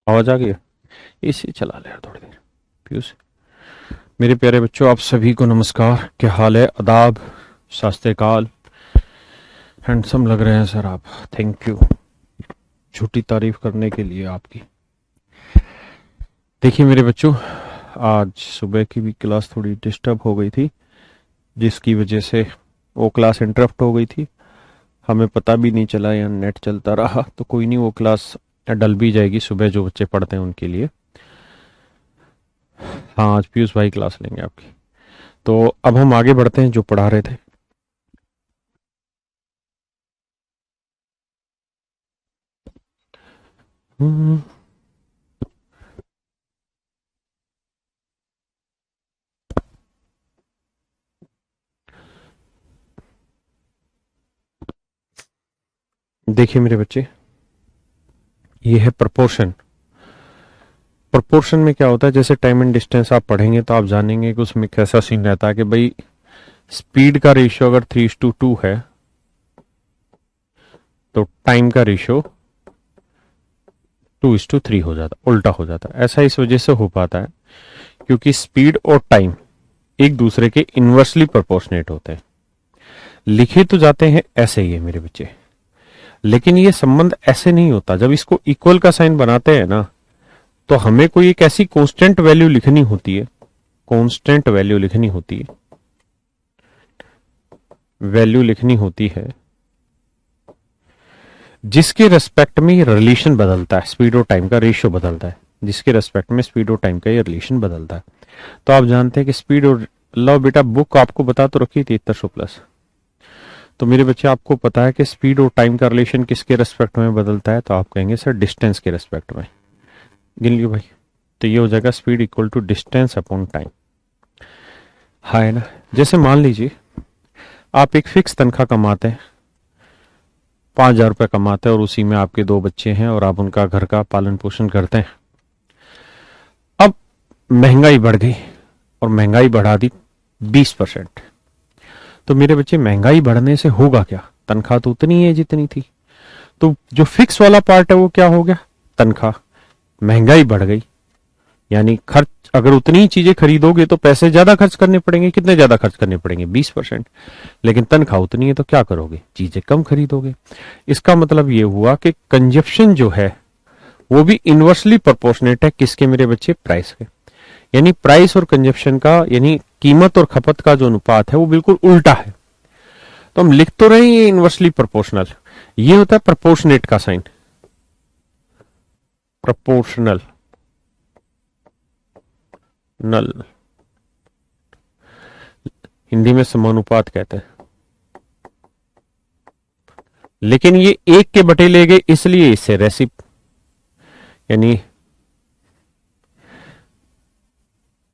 आवाज आ गई? इसी चला ले यार थोड़ी देर। पीयूष, मेरे प्यारे बच्चों, आप सभी को नमस्कार। क्या हाल है? आदाब, शास्त्रकाल। हैंडसम लग रहे हैं सर आप। थैंक यू झूठी तारीफ करने के लिए आपकी। देखिए मेरे बच्चों, आज सुबह की भी क्लास थोड़ी डिस्टर्ब हो गई थी, जिसकी वजह से वो क्लास इंटरप्ट हो गई थी। हमें पता भी नहीं चला, या नेट चलता रहा। तो कोई नहीं, वो क्लास डल भी जाएगी सुबह जो बच्चे पढ़ते हैं उनके लिए। हाँ, आज पीयूष भाई क्लास लेंगे आपकी। तो अब हम आगे बढ़ते हैं जो पढ़ा रहे थे। हम्म, देखिए मेरे बच्चे, ये है प्रपोर्शन। प्रपोर्शन में क्या होता है, जैसे टाइम एंड डिस्टेंस आप पढ़ेंगे तो आप जानेंगे कि उसमें कैसा सीन रहता है कि भाई स्पीड का रेशियो अगर 3:2 है, तो टाइम का रेशियो 2:3 हो जाता, उल्टा हो जाता है। ऐसा इस वजह से हो पाता है क्योंकि स्पीड और टाइम एक दूसरे के इनवर्सली प्रोपोर्शनेट होते हैं। लिखे तो जाते हैं ऐसे ही है मेरे बच्चे, लेकिन ये संबंध ऐसे नहीं होता। जब इसको इक्वल का साइन बनाते हैं ना, तो हमें कोई एक ऐसी कांस्टेंट वैल्यू लिखनी होती है। कांस्टेंट वैल्यू लिखनी होती है, वैल्यू लिखनी होती है जिसके रेस्पेक्ट में ये रिलेशन बदलता है, स्पीड और टाइम का रेशियो बदलता है। जिसके रेस्पेक्ट में स्पीड और टाइम का ये रिलेशन बदलता है। तो आप जानते हैं कि स्पीड और, लो बेटा बुक आपको बता तो रखी थी 7100 प्लस। तो मेरे बच्चे, आपको पता है कि स्पीड और टाइम का रिलेशन किसके रेस्पेक्ट में बदलता है? तो आप कहेंगे सर डिस्टेंस के रेस्पेक्ट में। गिन लियो भाई। तो ये हो जाएगा speed equal to distance upon time. हाँ है ना? जैसे मान लीजिए आप एक फिक्स तनख्वाह कमाते हैं, 5,000 रुपये कमाते हैं, और उसी में आपके दो बच्चे हैं और आप उनका घर का पालन पोषण करते हैं। अब महंगाई बढ़ गई और महंगाई बढ़ा दी 20%। तो मेरे बच्चे, महंगाई बढ़ने से होगा क्या? तनख्वाह तो उतनी है जितनी थी। तो जो फिक्स वाला पार्ट है वो क्या हो गया? तनख्वाह। महंगाई बढ़ गई, यानी खर्च, अगर उतनी ही चीजें खरीदोगे तो पैसे ज्यादा खर्च करने पड़ेंगे। कितने ज्यादा खर्च करने पड़ेंगे? 20%। लेकिन तनख्वाह उतनी है तो क्या करोगे? चीजें कम खरीदोगे। इसका मतलब ये हुआ कि कंजप्शन जो है वो भी इनवर्सली प्रोपोर्शनेट है किसके मेरे बच्चे? प्राइस के। यानी प्राइस और कंजप्शन का, यानी कीमत और खपत का जो अनुपात है वो बिल्कुल उल्टा है। तो हम लिख तो रहे हैं ये इनवर्सली प्रोपोर्शनल। ये होता है प्रोपोर्शनेट का साइन। प्रोपोर्शनल, नल, हिंदी में समानुपात कहते हैं। लेकिन ये एक के बटे ले गए इसलिए इससे रेसिप, यानी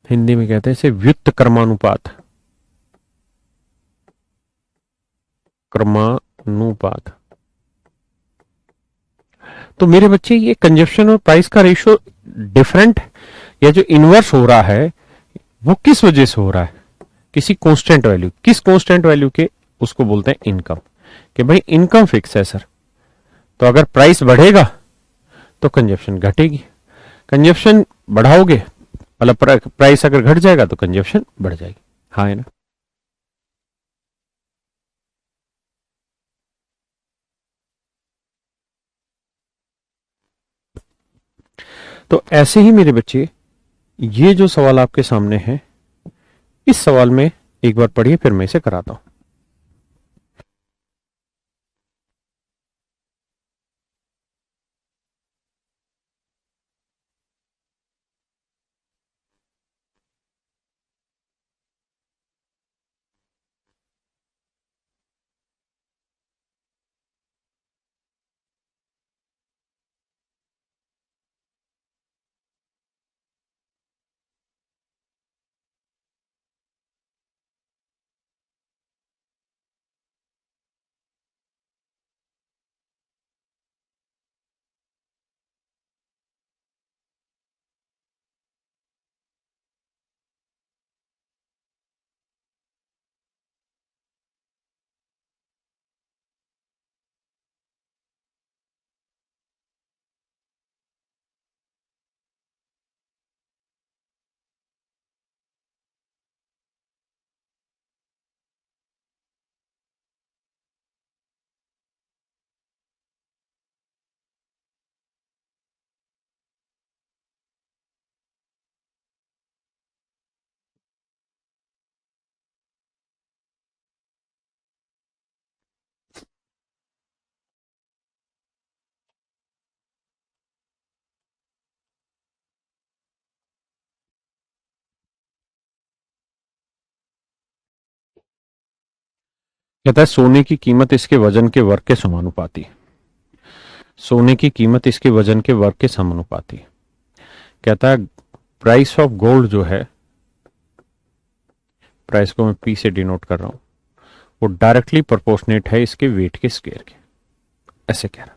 हिंदी में कहते हैं इसे व्युत्त क्रमानुपात। क्रमानुपात। तो मेरे बच्चे, ये कंजप्शन और प्राइस का रेशियो डिफरेंट, या जो इनवर्स हो रहा है, वो किस वजह से हो रहा है? किसी कांस्टेंट वैल्यू, किस कांस्टेंट वैल्यू के? उसको बोलते हैं इनकम। कि भाई इनकम फिक्स है सर, तो अगर प्राइस बढ़ेगा तो कंजप्शन घटेगी। कंजप्शन बढ़ाओगे, मतलब प्राइस अगर घट जाएगा तो कंजप्शन बढ़ जाएगी। हाँ है ना? तो ऐसे ही मेरे बच्चे, ये जो सवाल आपके सामने है, इस सवाल में एक बार पढ़िए, फिर मैं इसे कराता हूं। कहता है सोने की कीमत इसके वजन के वर्ग के समानुपाती है। सोने की कीमत इसके वजन के वर्ग के समानुपाती है। कहता है प्राइस ऑफ गोल्ड जो है, प्राइस को मैं पी से डिनोट कर रहा हूं, वो डायरेक्टली प्रोपोर्शनेट है इसके वेट के स्क्वायर के, ऐसे कह रहा।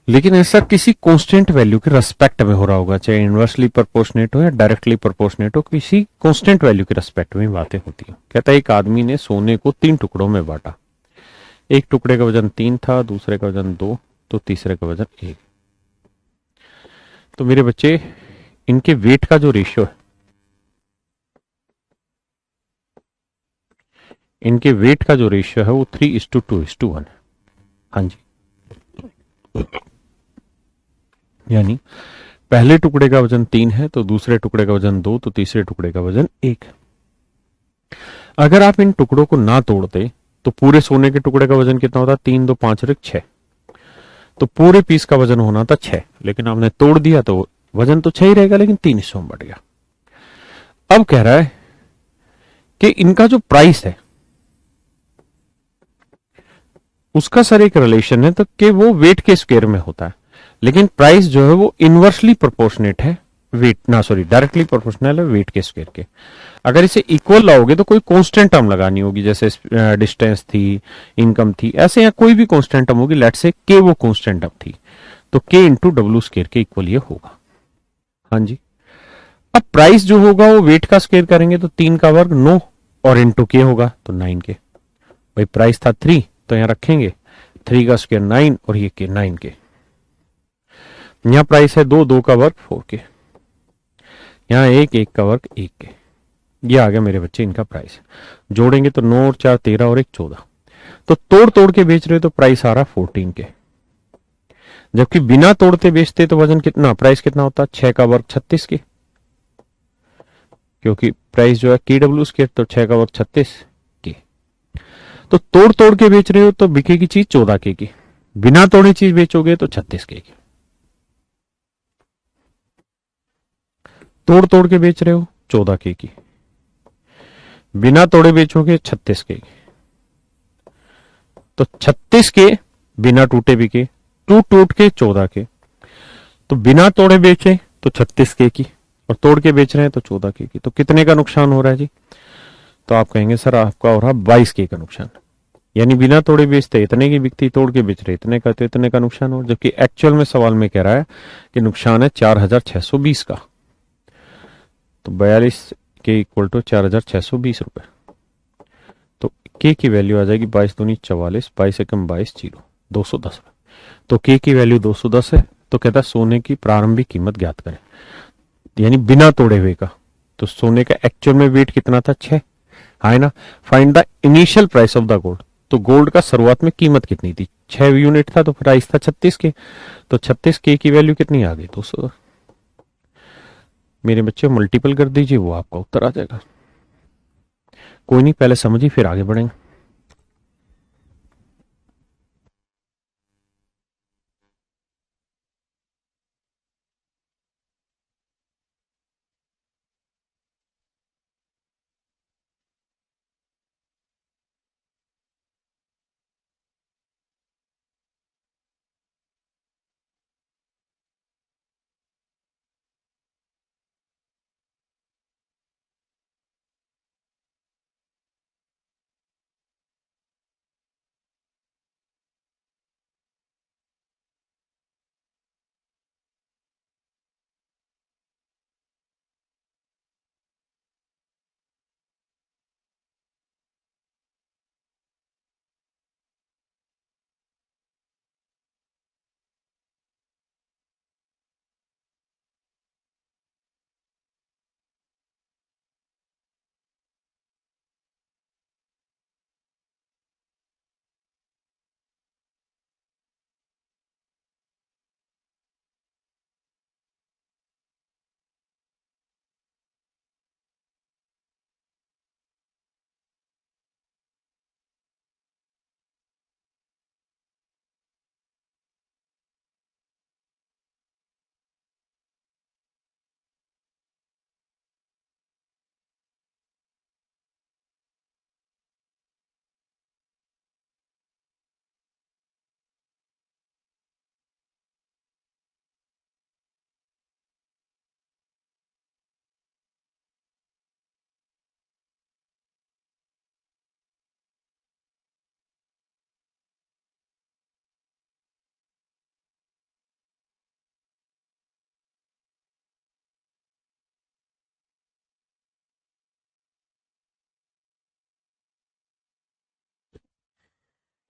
लेकिन ऐसा किसी कांस्टेंट वैल्यू के रेस्पेक्ट में हो रहा होगा, चाहे इनवर्सली प्रोपोर्शनेट हो या डायरेक्टली प्रोपोर्शनेट हो, किसी कांस्टेंट वैल्यू के रेस्पेक्ट में बातें होती हैं। कहता है एक आदमी ने सोने को 3 टुकड़ों में बांटा। एक टुकड़े का वजन 3 था, दूसरे का वजन 2, तो तीसरे का वजन 1। तो मेरे बच्चे, इनके वेट का जो रेशियो है, इनके वेट का जो रेशियो है वो 3:2:1 है। हाँ जी, यानी पहले टुकड़े का वजन 3 है, तो दूसरे टुकड़े का वजन 2, तो तीसरे टुकड़े का वजन 1 है। अगर आप इन टुकड़ों को ना तोड़ते तो पूरे सोने के टुकड़े का वजन कितना होता? 3 2 5 और 6। तो पूरे पीस का वजन होना था 6, लेकिन आपने तोड़ दिया तो वजन तो 6 ही रहेगा, लेकिन 3 हिस्सों में बढ़ गया। अब कह रहा है कि इनका जो प्राइस है उसका सर एक रिलेशन है, तो कि वो वेट के स्क्वायर में होता है, लेकिन प्राइस जो है वो इनवर्सली प्रोपोर्शनेट है वेट ना, सॉरी, डायरेक्टली प्रोपोर्शनल है वेट के स्क्वायर के। अगर इसे इक्वल लाओगे तो कोई कांस्टेंट टर्म लगानी होगी, जैसे डिस्टेंस थी, इनकम थी, ऐसे या कोई भी कांस्टेंट टर्म होगी। लेट्स से के वो कांस्टेंट टर्म थी, तो के इंटू डब्ल्यू स्क्वायर के इक्वल ये होगा। हाँ जी। अब प्राइस जो होगा वो वेट का स्क्वायर करेंगे तो 3 का वर्ग 9 और इंटू के होगा तो 9 के। भाई प्राइस था 3, तो यहां रखेंगे 3 का स्क्वायर 9 और ये के 9 के। यहां प्राइस है 2, 2 का वर्ग 4 के। यहां 1, 1 का वर्ग 1 के। ये आ गया मेरे बच्चे इनका प्राइस। जोड़ेंगे तो 9 और 4 13 और 1 14। तो तोड़ तोड़ के बेच रहे हो तो प्राइस आ रहा 14 के। जबकि बिना तोड़ते बेचते तो वजन कितना, प्राइस कितना होता? 6 का वर्ग 36 के, क्योंकि प्राइस जो है के डब्ल्यू स्क्वायर, तो 6 का वर्ग 36 के। तो तोड़ तोड़ के बेच रहे हो तो बिकेगी चीज 14 के की, बिना तोड़े चीज बेचोगे तो 36 के की। तोड़ तोड़ के बेच रहे हो 14 के की, बिना तोड़े बेचोगे 36 के की। तो 36 के बिना टूटे बिके, टूट टूट के 14 के। तो बिना तोड़े बेचे तो 36 के की, और तोड़ के बेच रहे हैं तो 14 के की। तो कितने का नुकसान हो रहा है जी? तो आप कहेंगे सर आपका हो रहा 22 के का नुकसान। यानी बिना तोड़े बेचते इतने की बिकती, तोड़ के बेच रहे इतने का, तो इतने का नुकसान हो। जबकि एक्चुअल में सवाल में कह रहा है कि नुकसान है 4620 का। तो 42 के इक्वल टू 4620 रुपए। तो के की वैल्यू आ जाएगी 22 दूनी 44, 22 एकम 22, 0, 210। तो के की वैल्यू 210 है। तो कहता है सोने की प्रारंभिक कीमत ज्ञात करें, यानी बिना तोड़े हुए का। तो सोने का एक्चुअल में वेट कितना था? 6, है ना। Find the initial price of the gold. तो गोल्ड का शुरुआत में कीमत कितनी थी? 6 यूनिट था, तो प्राइस था 36 के। तो 36 के की वैल्यू कितनी आ गई? 200। मेरे बच्चे मल्टीपल कर दीजिए, वो आपका उत्तर आ जाएगा। कोई नहीं, पहले समझिए फिर आगे बढ़ेंगे।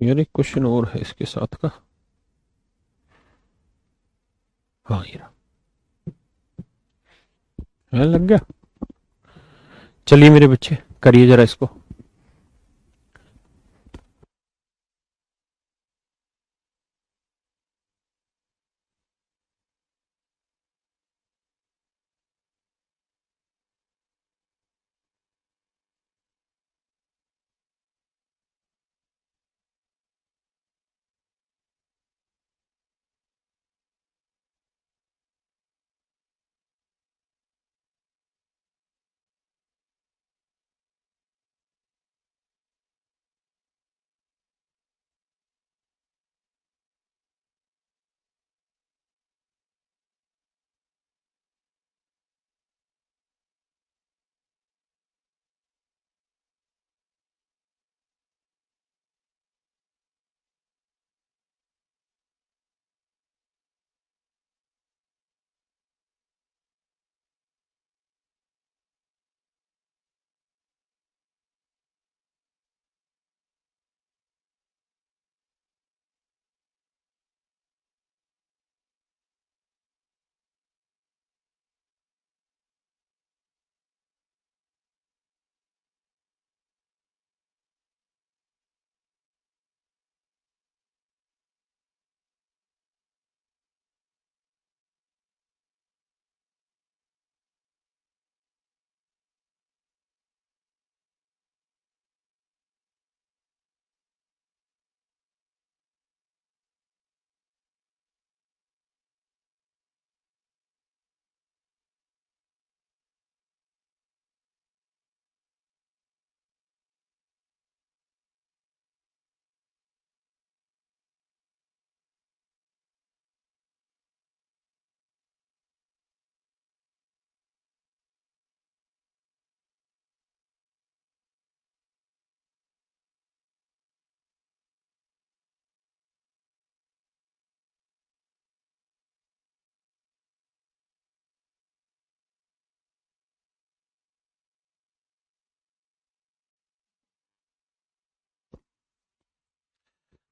यार एक क्वेश्चन और है इसके साथ का। हाँ ये रहा। लग गया। चलिए मेरे बच्चे, करिए जरा इसको।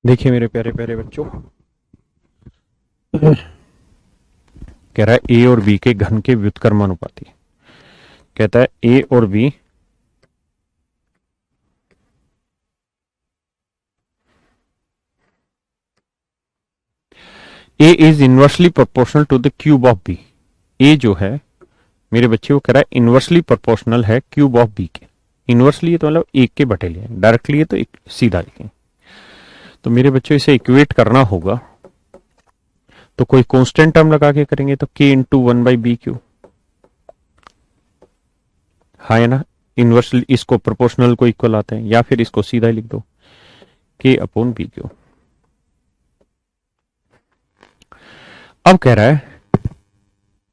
देखिए मेरे प्यारे प्यारे बच्चों, कह रहा है ए और बी के घन के व्युत्क्रमानुपाती। कहता है ए और B A is inversely proportional to the cube of B. A जो है मेरे बच्चे को कह रहा है इनवर्सली प्रोपोर्शनल है क्यूब ऑफ बी के। इनवर्सली तो मतलब एक के बटे लिए, डायरेक्टली तो एक सीधा लिखें। तो मेरे बच्चों इसे इक्वेट करना होगा, तो कोई कांस्टेंट टर्म लगा के करेंगे तो k इंटू 1/b क्यू। हाँ है ना, इनवर्सली इसको प्रोपोर्शनल को इक्वल आते हैं, या फिर इसको सीधा लिख दो k/b क्यू। अब कह रहा है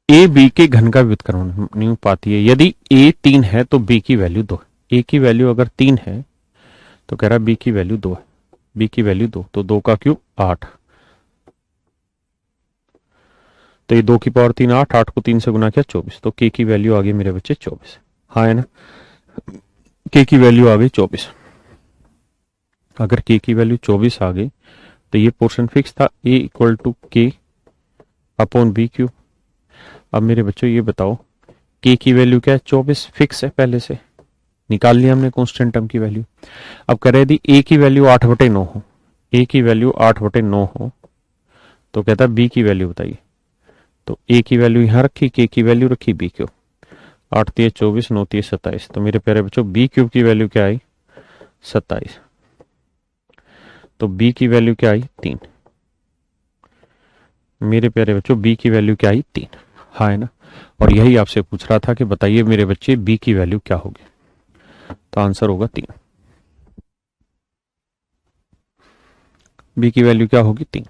ए बी के घन का व्युत्क्रमानुपाती है। यदि ए 3 है तो बी की वैल्यू 2 है। ए की वैल्यू अगर 3 है तो कह रहा है बी की वैल्यू 2 है। बी की वैल्यू 2, तो 2 का क्यूब 8। तो ये 2 की पावर 3 8, 8 को 3 से गुना किया 24। तो के की वैल्यू आ गई मेरे बच्चे 24। हाँ है ना, के की वैल्यू आ गई 24। अगर के की वैल्यू 24 आ गई तो ये पोर्शन फिक्स था, ए इक्वल टू के अपॉन बी क्यू। अब मेरे बच्चों ये बताओ, के की वैल्यू क्या है? 24 फिक्स है, पहले से निकाल लिया हमने कांस्टेंट टर्म की वैल्यू। अब कह रहे यदि ए की वैल्यू 8/9 हो, ए की वैल्यू 8/9 हो तो कहता है बी की वैल्यू बताइए। तो ए की वैल्यू यहां रखी, के की वैल्यू रखी बी क्यू। 8 3 24, 9 3 27। तो मेरे प्यारे बच्चों बी क्यूब की वैल्यू क्या आई? 27। तो बी की वैल्यू क्या आई? 3। मेरे प्यारे बच्चों बी की वैल्यू क्या आई? 3। हाँ है ना, और यही आपसे पूछ रहा था कि बताइए मेरे बच्चे बी की वैल्यू क्या होगी। तो आंसर होगा 3। बी की वैल्यू क्या होगी? 3।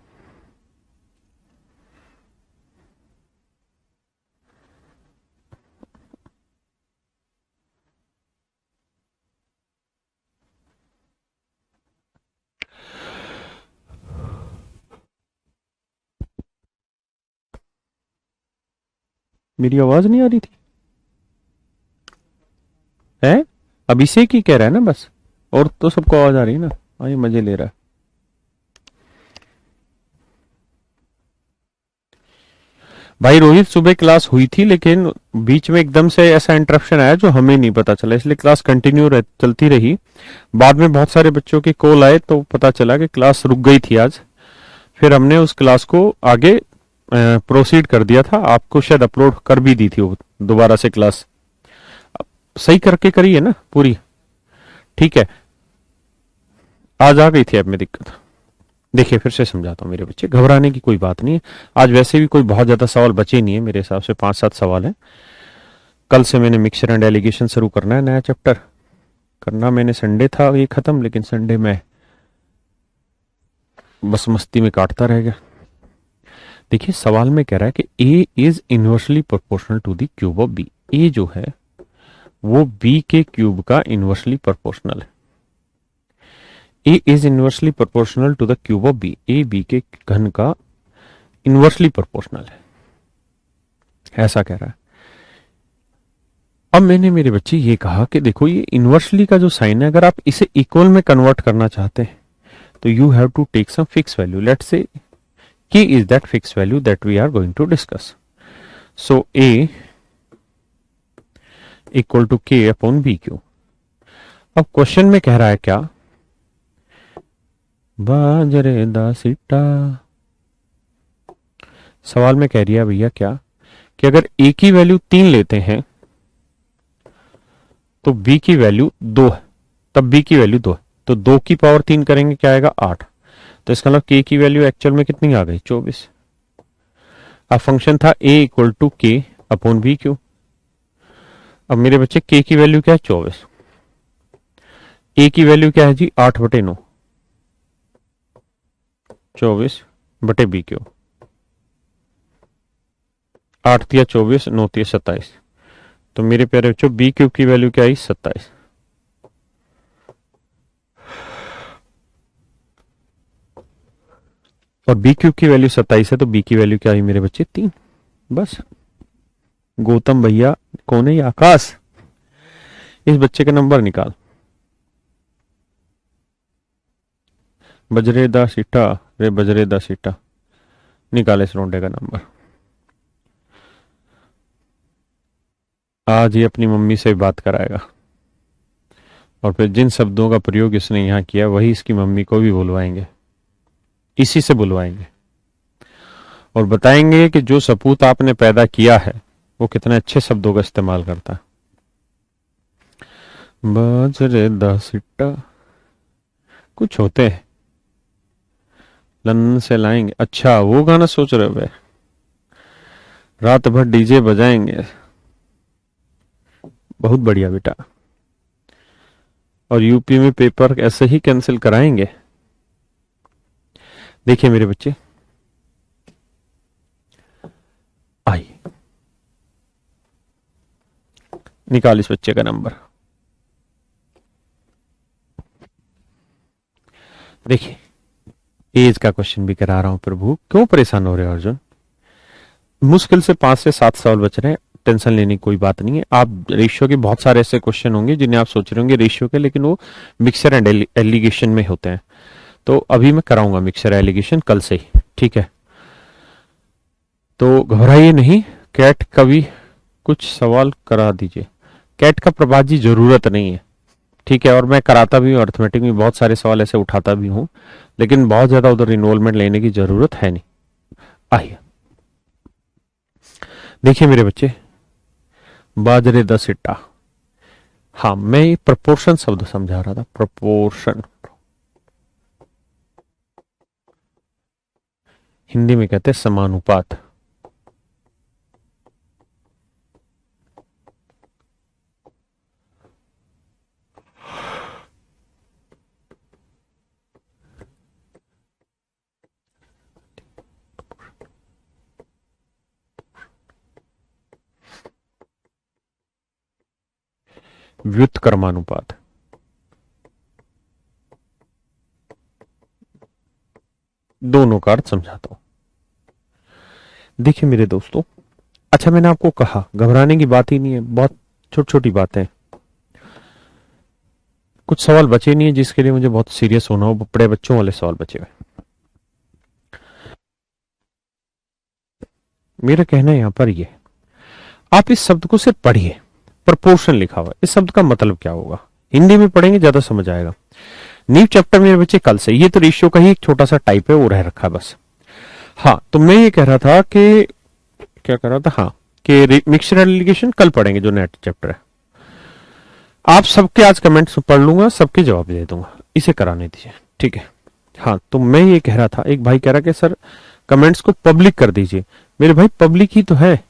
मेरी आवाज नहीं आ रही थी है? अभिषेक ही कह रहा है ना बस, और तो सबको आवाज आ रही है ना। हाँ ये मजे ले रहा है। भाई रोहित, सुबह क्लास हुई थी लेकिन बीच में एकदम से ऐसा इंटरप्शन आया जो हमें नहीं पता चला, इसलिए क्लास कंटिन्यू चलती रही। बाद में बहुत सारे बच्चों के कॉल आए तो पता चला कि क्लास रुक गई थी आज। फिर हमने उस क्लास को आगे प्रोसीड कर दिया था। आपको शायद अपलोड कर भी दी थी वो दोबारा से क्लास। सही करके करी है ना पूरी? ठीक है। आज आ गई थी ऐप में दिक्कत। देखिए फिर से समझाता हूँ मेरे बच्चे, घबराने की कोई बात नहीं है। आज वैसे भी कोई बहुत ज्यादा सवाल बचे नहीं है, मेरे हिसाब से 5-7 सवाल हैं। कल से मैंने मिक्सचर एंड एलिगेशन शुरू करना है, नया चैप्टर करना। मैंने संडे था ये खत्म, लेकिन संडे में बस मस्ती में काटता रह गया। देखिए सवाल में कह रहा है कि A is inversely proportional to the cube of B. A जो है वो बी के क्यूब का इनवर्सली प्रोपोर्शनल है। A is inversely proportional to the cube of B. A B के घन का इनवर्सली प्रोपोर्शनल है, ऐसा कह रहा है। अब मैंने मेरे बच्चे ये कहा कि देखो ये इनवर्सली का जो साइन है, अगर आप इसे इक्वल में कन्वर्ट करना चाहते हैं तो you have to take some fix value. Let's say k is that fixed value that we are going to discuss. So a equal to k upon bq. अब क्वेश्चन में कह रहा है क्या? बाजरे दा सिट्टा। सवाल में कह रही है भैया क्या कि अगर a की वैल्यू 3 लेते हैं तो b की वैल्यू 2 है, तब b की वैल्यू 2 है, तो 2 की पावर 3 करेंगे क्या आएगा? 8। तो इसका मतलब k की वैल्यू एक्चुअल में कितनी आ गई? 24। अब फंक्शन था a equal to k upon B Q. अब मेरे बच्चे k की वैल्यू क्या है? 24। a की वैल्यू क्या है जी? 8/9। 24 बटे बी क्यू। 8 तिया 24, 9 तिया 27। तो मेरे प्यारे बच्चों बी क्यूब की वैल्यू क्या आई? 27। और बी क्यूब की वैल्यू 27 है, तो बी की वैल्यू क्या आई मेरे बच्चे? 3। बस। गौतम भैया कौन है ये? आकाश। इस बच्चे का नंबर निकाल। बजरे दा सीटा रे बजरे दा सीटा। निकाल इस रोंडे का नंबर। आज ये अपनी मम्मी से बात कराएगा और फिर जिन शब्दों का प्रयोग इसने यहां किया वही इसकी मम्मी को भी बुलवाएंगे, इसी से बुलवाएंगे और बताएंगे कि जो सपूत आपने पैदा किया है वो कितने अच्छे शब्दों का इस्तेमाल करता है। बजरे दा सिट्टा। कुछ होते हैं लंदन से लाएंगे। अच्छा वो गाना सोच रहे हो? रात भर डीजे बजाएंगे। बहुत बढ़िया बेटा। और यूपी में पेपर ऐसे ही कैंसिल कराएंगे। देखिए मेरे बच्चे, आइए निकाल इस बच्चे का नंबर। देखिए एज का क्वेश्चन भी करा रहा हूं। प्रभु क्यों परेशान हो रहे हो अर्जुन? मुश्किल से 5 से 7 सवाल बच रहे हैं, टेंशन लेने की कोई बात नहीं है। आप रेशियो के बहुत सारे ऐसे क्वेश्चन होंगे जिन्हें आप सोच रहे होंगे रेशियो के, लेकिन वो मिक्सचर एंड एलिगेशन में होते हैं। तो अभी मैं कराऊंगा मिक्सचर एलिगेशन कल से ही, ठीक है? तो घबराइए नहीं। कैट का भी कुछ सवाल करा दीजिए। कैट का प्रभात जी जरूरत नहीं है, ठीक है? और मैं कराता भी हूँ, अर्थमेटिक में बहुत सारे सवाल ऐसे उठाता भी हूँ, लेकिन बहुत ज्यादा उधर इन्वॉल्वमेंट लेने की जरूरत है नहीं। आइए देखिए मेरे बच्चे, बाजरे द सिट्टा। हाँ मैं ये प्रपोर्शन शब्द समझा रहा था। प्रपोर्शन हिंदी में कहते हैं समानुपात। व्युत्क्रमानुपात। दोनों का अर्थ समझाता हूं। देखिए मेरे दोस्तों, अच्छा मैंने आपको कहा घबराने की बात ही नहीं है, बहुत छोटी छोटी बातें। कुछ सवाल बचे नहीं है जिसके लिए मुझे बहुत सीरियस होना हो, बड़े बच्चों वाले सवाल बचे हुए। मेरा कहना यहां पर ये, आप इस शब्द को सिर्फ पढ़िए, प्रपोर्शन लिखा हुआ है, इस शब्द का मतलब क्या होगा, हिंदी में पढ़ेंगे ज्यादा समझ आएगा। न्यू चैप्टर मेरे बच्चे कल से, ये तो रेशियो का ही एक छोटा सा टाइप है, वो रह रखा है बस। हाँ, तो मैं ये कह रहा था कि क्या कह रहा था, हाँ, कि मिक्सचर एलिगेशन कल पढ़ेंगे जो नेट चैप्टर है। आप सबके आज कमेंट्स पढ़ लूंगा, सबके जवाब दे दूंगा, इसे कराने दीजिए, ठीक है। हाँ, तो मैं ये कह रहा था, एक भाई कह रहा कि सर कमेंट्स को पब्लिक कर दीजिए। मेरे भाई पब्लिक ही तो है,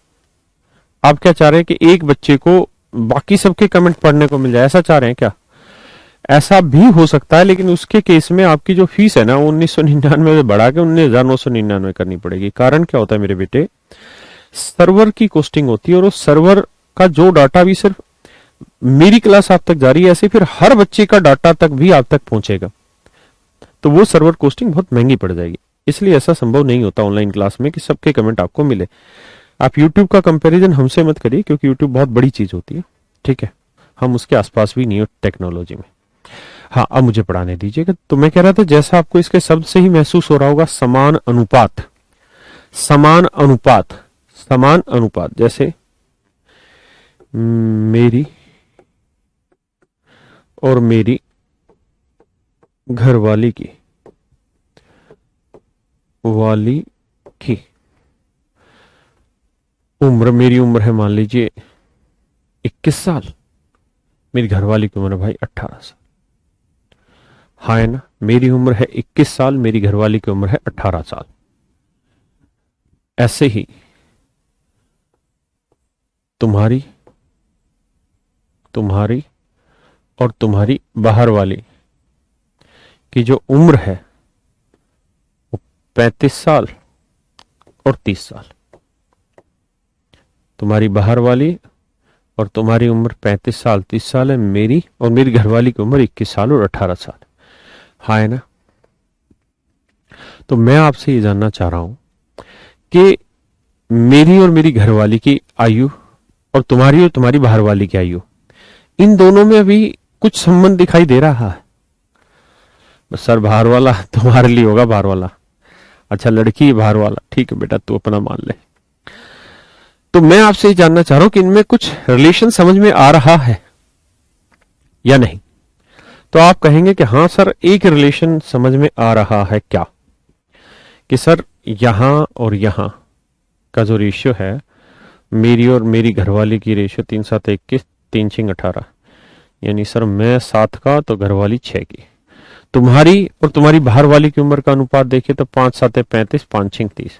आप क्या चाह रहे हैं कि एक बच्चे को बाकी सबके कमेंट पढ़ने को मिल जाए, ऐसा चाह रहे हैं क्या? ऐसा भी हो सकता है, लेकिन उसके केस में आपकी जो फीस है ना, 1999 से बढ़ा के 19,999 करनी पड़ेगी। कारण क्या होता है मेरे बेटे, सर्वर की कोस्टिंग होती है, और उस सर्वर का जो डाटा भी सिर्फ मेरी क्लास आप तक जा रही है, ऐसे फिर हर बच्चे का डाटा तक भी आप तक पहुंचेगा, तो वो सर्वर कोस्टिंग बहुत महंगी पड़ जाएगी। इसलिए ऐसा संभव नहीं होता ऑनलाइन क्लास में कि सबके कमेंट आपको मिले। आप YouTube का कंपैरिजन हमसे मत करिए, क्योंकि YouTube बहुत बड़ी चीज होती है, ठीक है, हम उसके आसपास भी नहीं हो टेक्नोलॉजी में। हाँ, अब मुझे पढ़ाने दीजिएगा। तो मैं कह रहा था, जैसा आपको इसके शब्द से ही महसूस हो रहा होगा, समान अनुपात, समान अनुपात, समान अनुपात, जैसे मेरी और मेरी घरवाली की, वाली की उम्र, मेरी उम्र है मान लीजिए 21 साल, मेरी घरवाली की उम्र है भाई 18 साल। हाँ है ना, मेरी उम्र है 21 साल, मेरी घरवाली की उम्र है 18 साल। ऐसे ही तुम्हारी, तुम्हारी और तुम्हारी बाहर वाली की जो उम्र है वो 35 साल और 30 साल। तुम्हारी बाहर वाली और तुम्हारी उम्र 35 साल 30 साल है, मेरी और मेरी घरवाली की उम्र 21 साल और 18 साल। हाँ है ना। तो मैं आपसे ये जानना चाह रहा हूं कि मेरी और मेरी घरवाली की आयु और तुम्हारी बाहर वाली की आयु, इन दोनों में अभी कुछ संबंध दिखाई दे रहा है? सर बाहर वाला तुम्हारे लिए होगा, बाहर वाला, अच्छा लड़की बाहर वाला, ठीक है बेटा तू अपना मान ले। तो मैं आपसे ये जानना चाह रहा हूं कि इनमें कुछ रिलेशन समझ में आ रहा है या नहीं? तो आप कहेंगे कि हाँ सर एक रिलेशन समझ में आ रहा है। क्या? कि सर यहां और यहां का जो रेशियो है, मेरी और मेरी घरवाली की रेशियो 3 7 21, 3 6 18, यानी सर मैं 7 का तो घरवाली 6 की। तुम्हारी और तुम्हारी बाहर वाली की उम्र का अनुपात देखिए तो 5 7 35, 5 6 30,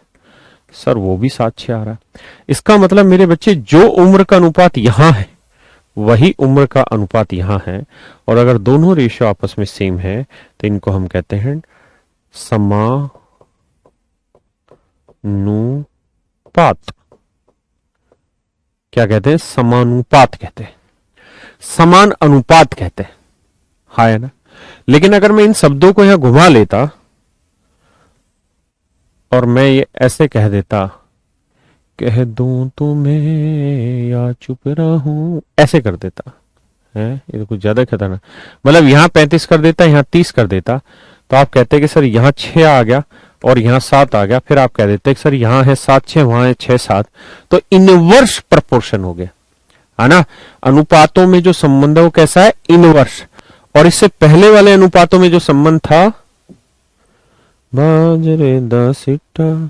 सर वो भी 7 6 आ रहा है। इसका मतलब मेरे बच्चे जो उम्र का अनुपात यहां है वही उम्र का अनुपात यहां है, और अगर दोनों रेशियो आपस में सेम है तो इनको हम कहते हैं समानुपात। क्या कहते हैं? समानुपात कहते हैं, समान अनुपात कहते हैं। हाँ है ना। लेकिन अगर मैं इन शब्दों को यहां घुमा लेता और मैं ये ऐसे कह देता, कह दूं तुम्हें या चुप रहूं, ऐसे कर देता है, ये तो कुछ ज्यादा खतरनाक, मतलब यहां 35 कर देता, यहां 30 कर देता, तो आप कहते कि सर यहां 6 आ गया और यहां 7 आ गया, फिर आप कह देते कि सर यहां है 7 6, वहां है 6 7, तो इनवर्स प्रपोर्शन हो गया, है ना। अनुपातों में जो संबंध है वो कैसा है? इनवर्स। और इससे पहले वाले अनुपातों में जो संबंध था, बाजरे दा सिट्टा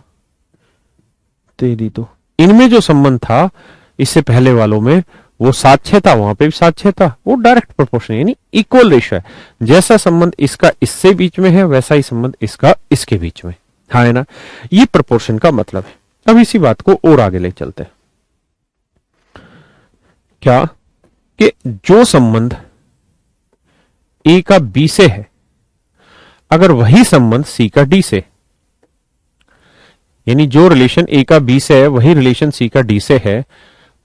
तेरी, तो इनमें जो संबंध था इससे पहले वालों में वो 7 6 था, वहां पे भी 7 6 था, वो डायरेक्ट प्रोपोर्शन यानी इक्वल रेशियो है। जैसा संबंध इसका इससे बीच में है वैसा ही संबंध इसका इसके बीच में, हाँ है ना। ये प्रोपोर्शन का मतलब है। अब इसी बात को और आगे ले चलते हैं। क्या? कि जो संबंध ए का बी से है, अगर वही संबंध सी का डी से, यानी जो रिलेशन ए का बी से है वही रिलेशन सी का डी से है,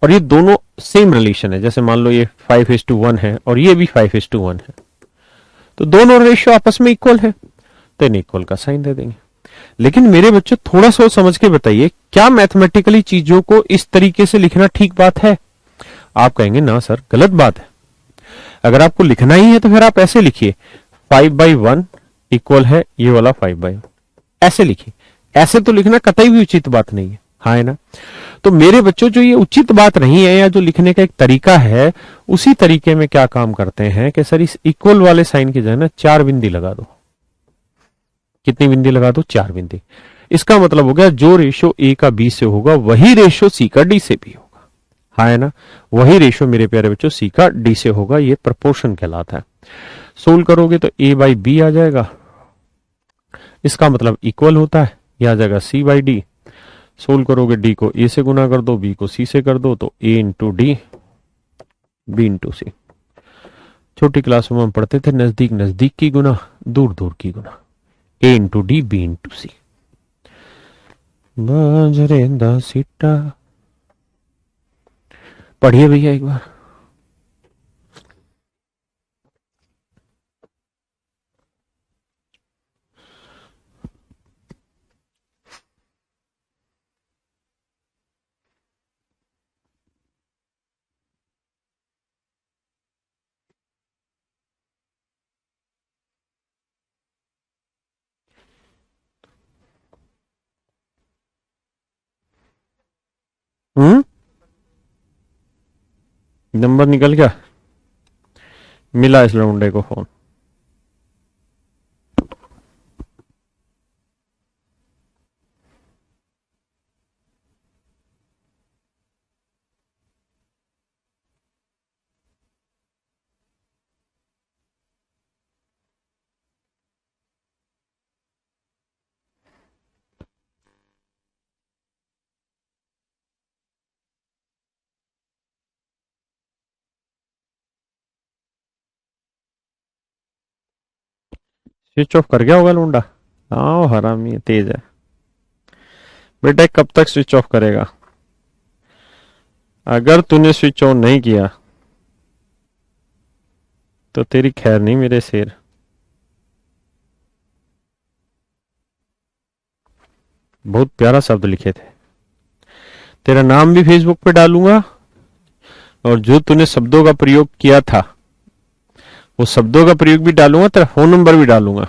और ये दोनों सेम रिलेशन है, जैसे मान लो ये 5:1 है और ये भी 5:1 है, तो दोनों रेशियो आपस में इक्वल है, तो इन इक्वल का साइन दे देंगे। लेकिन मेरे बच्चे थोड़ा सा समझ के बताइए, क्या मैथमेटिकली चीजों को इस तरीके से लिखना ठीक बात है? आप कहेंगे ना सर गलत बात है। अगर आपको लिखना ही है तो फिर आप ऐसे लिखिए, 5/1 इक्वल है ये वाला 5/1, ऐसे लिखिए। ऐसे तो लिखना कतई भी उचित बात नहीं है, हाँ है ना। तो मेरे बच्चों, जो ये उचित बात नहीं है या जो लिखने का एक तरीका है, उसी तरीके में क्या काम करते हैं कि सर इस इक्वल वाले साइन की जगह ना 4 बिंदी लगा दो। कितनी बिंदी लगा दो? 4 बिंदी। इसका मतलब हो गया जो रेशो ए का बी से होगा वही रेशो सी का डी से भी होगा। हाँ है ना। वही रेशो मेरे प्यारे बच्चों सी का डी से होगा। ये प्रपोर्शन कहलाता है। सोल्व करोगे तो ए बाई बी आ जाएगा, इसका मतलब इक्वल होता है। यह आ जाएगा सी बाई डी। सोल्व करोगे डी को ए से गुना कर दो, बी को सी से कर दो, तो ए इंटू डी, बी इंटू सी। छोटी क्लासों में हम पढ़ते थे नजदीक नजदीक की गुना, दूर दूर की गुना। ए इंटू डी, बी इंटू सी। बाजरे दा सीटा। पढ़िए भैया एक बार। नंबर निकल गया? मिला इस लौंडे को फोन। स्विच ऑफ कर गया होगा लौंडा। हाँ हरामी है, तेज है। बेटा कब तक स्विच ऑफ करेगा? अगर तूने स्विच ऑन नहीं किया तो तेरी खैर नहीं मेरे शेर। बहुत प्यारा शब्द लिखे थे। तेरा नाम भी फेसबुक पे डालूंगा, और जो तूने शब्दों का प्रयोग किया था वो शब्दों का प्रयोग भी डालूंगा, तेरा फोन नंबर भी डालूंगा,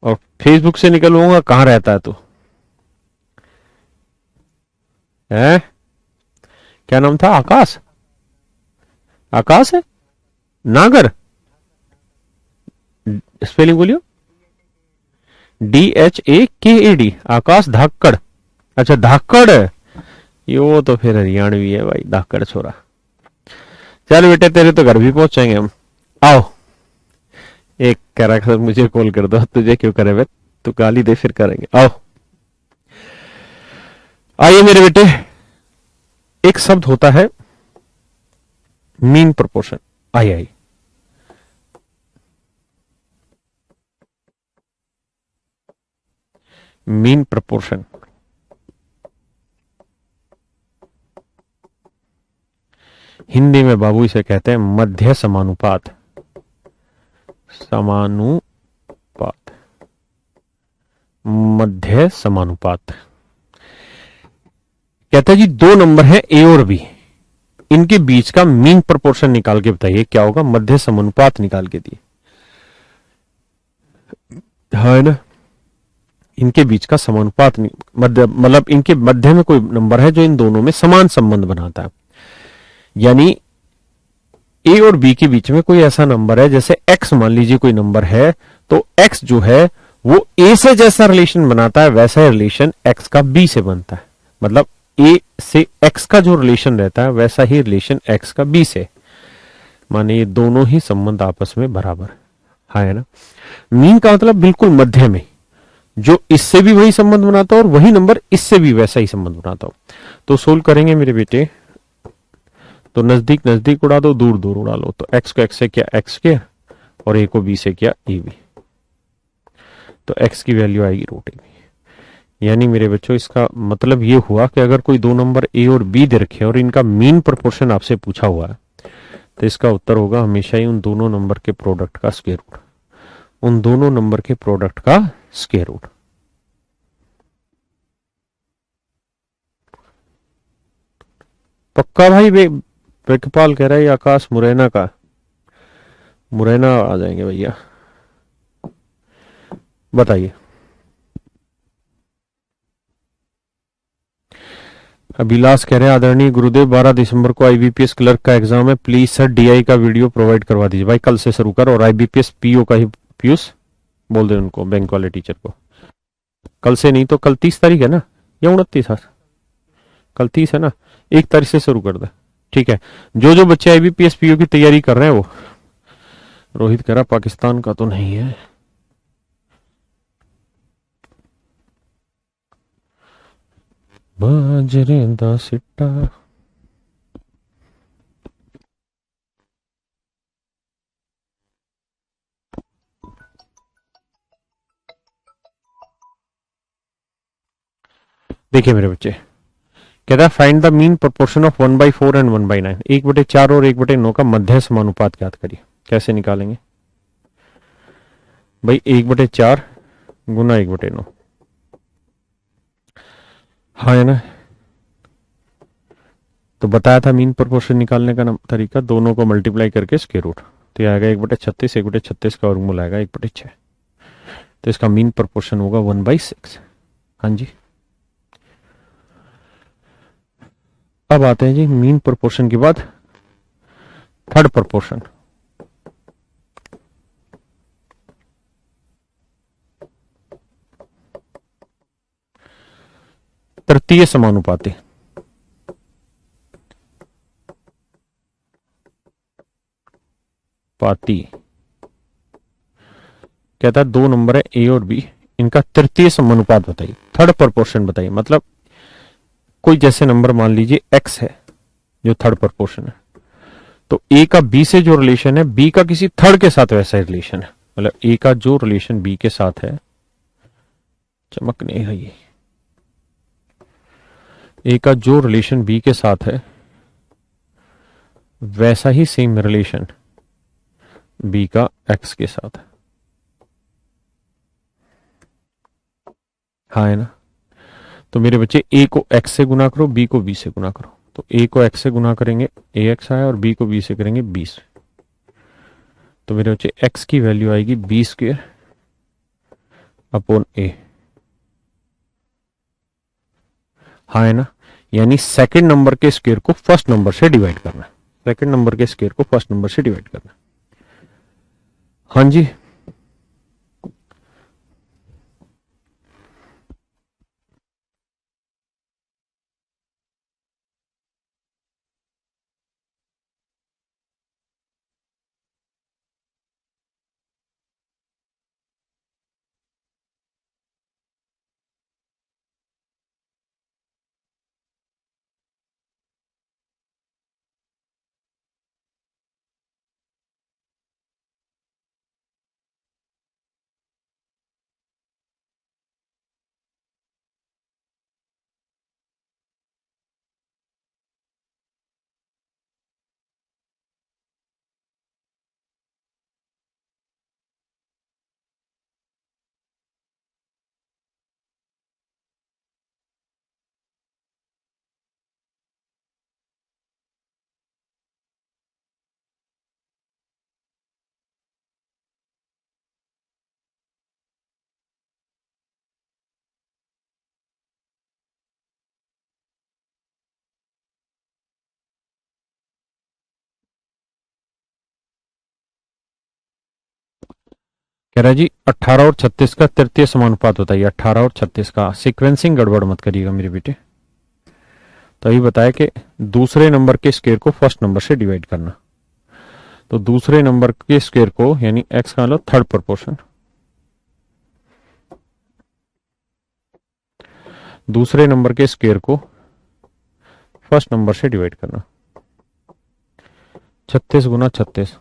और फेसबुक से निकलवाऊंगा कहाँ रहता है तू। है? क्या नाम था? आकाश? आकाश है? नागर? स्पेलिंग बोलियो। DHAKAD, आकाश धाकड़। अच्छा धाकड़ है ये, वो तो फिर हरियाणवी है भाई, धाकड़ छोरा। चल बेटे तेरे तो घर भी पहुंचेंगे हम। आओ। एक करा कर मुझे कॉल कर दो, तुझे क्यों करे बे, तू गाली दे फिर करेंगे। आओ आइए मेरे बेटे। एक शब्द होता है mean proportion. I I mean proportion. Hindi में बाबू इसे कहते हैं मध्य समानुपात। समानुपात, मध्य समानुपात। कहता है जी दो नंबर है ए और बी, इनके बीच का मीन प्रोपोर्शन निकाल के बताइए क्या होगा। मध्य समानुपात निकाल के दिए। है ना। इनके बीच का समानुपात मध्य, मतलब इनके मध्य में कोई नंबर है जो इन दोनों में समान संबंध बनाता है। यानी ए और बी के बीच में कोई ऐसा नंबर है, जैसे एक्स मान लीजिए कोई नंबर है, तो एक्स जो है वो ए से जैसा रिलेशन बनाता है वैसा ही रिलेशन एक्स का बी से बनता है। मतलब ए से एक्स का जो रिलेशन रहता है वैसा ही रिलेशन एक्स का बी से। माने ये दोनों ही संबंध आपस में बराबर है ना। मीन का मतलब बिल्कुल मध्य में, जो इससे भी वही संबंध बनाता हो और वही नंबर इससे भी वैसा ही संबंध बनाता हो। तो सोल्व करेंगे मेरे बेटे, तो नजदीक नजदीक उड़ा दो, दूर दूर उड़ा लो। तो एक्स को एक्स से किया एक्स के, और ए को बी से किया ए बी, तो एक्स की वैल्यू आएगी रूट ए बी। यानी मेरे बच्चों इसका मतलब ये हुआ कि अगर कोई दो नंबर ए और बी दे रखे और इनका मीन प्रोपोर्शन आपसे पूछा हुआ है, तो इसका उत्तर होगा हमेशा ही उन दोनों नंबर के प्रोडक्ट का स्क्वायर रूट। उन दोनों नंबर के प्रोडक्ट का स्क्वायर रूट। पक्का भाई। वेकपाल कह रहा है आकाश मुरैना का। मुरैना आ जाएंगे भैया। बताइए। अभिलाष कह रहे हैं आदरणीय गुरुदेव 12 दिसंबर को आईबीपीएस क्लर्क का एग्जाम है, प्लीज सर डीआई का वीडियो प्रोवाइड करवा दीजिए। भाई कल से शुरू कर, और आईबीपीएस पीओ का ही, पीयूष बोल दे उनको, बैंक वाले टीचर को। कल से नहीं तो कल 30 तारीख है ना, या 29 है? कल 30 है ना, 1 तारीख से शुरू कर दे। ठीक है, जो जो बच्चे आईबीपीएस पीओ की तैयारी कर रहे हैं वो, रोहित कह रहा पाकिस्तान का तो नहीं है। बाजरे दा सिट्टा। देखिए मेरे बच्चे, कहता है find the mean proportion of 1/4 and 1/9। 1/4 और 1/9 का मध्य समानुपात ज्ञात करिए। कैसे निकालेंगे भाई? 1/4 गुना 1/9, हाँ है ना। तो बताया था मीन प्रोपोर्शन निकालने का तरीका, दोनों को मल्टीप्लाई करके स्क्वायर रूट, तो ये आएगा 1/36, 1/36 का वर्गमूल आएगा 1/6, तो इसका मीन प्रोपोर्शन होगा 1/6। हाँ जी, अब आते हैं जी मीन प्रोपोर्शन के बाद थर्ड प्रोपोर्शन। तृतीय समानुपाती। पाती कहता है 2 नंबर है ए और बी, इनका तृतीय समानुपात बताइए, थर्ड प्रोपोर्शन बताइए। मतलब कोई जैसे नंबर मान लीजिए एक्स है जो थर्ड प्रोपोर्शन है, तो ए का बी से जो रिलेशन है, बी का किसी थर्ड के साथ वैसा रिलेशन है। मतलब ए का जो रिलेशन बी के साथ है, चमक नहीं है ये, ए का जो रिलेशन बी के साथ है वैसा ही सेम रिलेशन बी का एक्स के साथ है। हाँ है ना। तो मेरे बच्चे ए को एक्स से गुना करो, बी को बी से गुना करो। तो ए को एक्स से गुना करेंगे ए एक्स आया, और बी को बी से करेंगे बी से। तो मेरे बच्चे एक्स की वैल्यू आएगी बी स्क्वायर अपॉन ए। हाँ है ना, यानी सेकंड नंबर के स्क्वायर को फर्स्ट नंबर से डिवाइड करना, सेकंड नंबर के स्क्वायर को फर्स्ट नंबर से डिवाइड करना। हाँ जी, कह रहा है जी 18 और 36 का तृतीय समानुपात बताइए। 18 और 36 का सीक्वेंसिंग गड़बड़ मत करिएगा मेरे बेटे। तो अभी बताया कि दूसरे नंबर के स्क्वायर को फर्स्ट नंबर से डिवाइड करना, तो दूसरे नंबर के स्क्वायर को यानी एक्स का लो थर्ड प्रोपोर्शन, दूसरे नंबर के स्क्वायर को फर्स्ट नंबर से डिवाइड करना। 36 गुना 36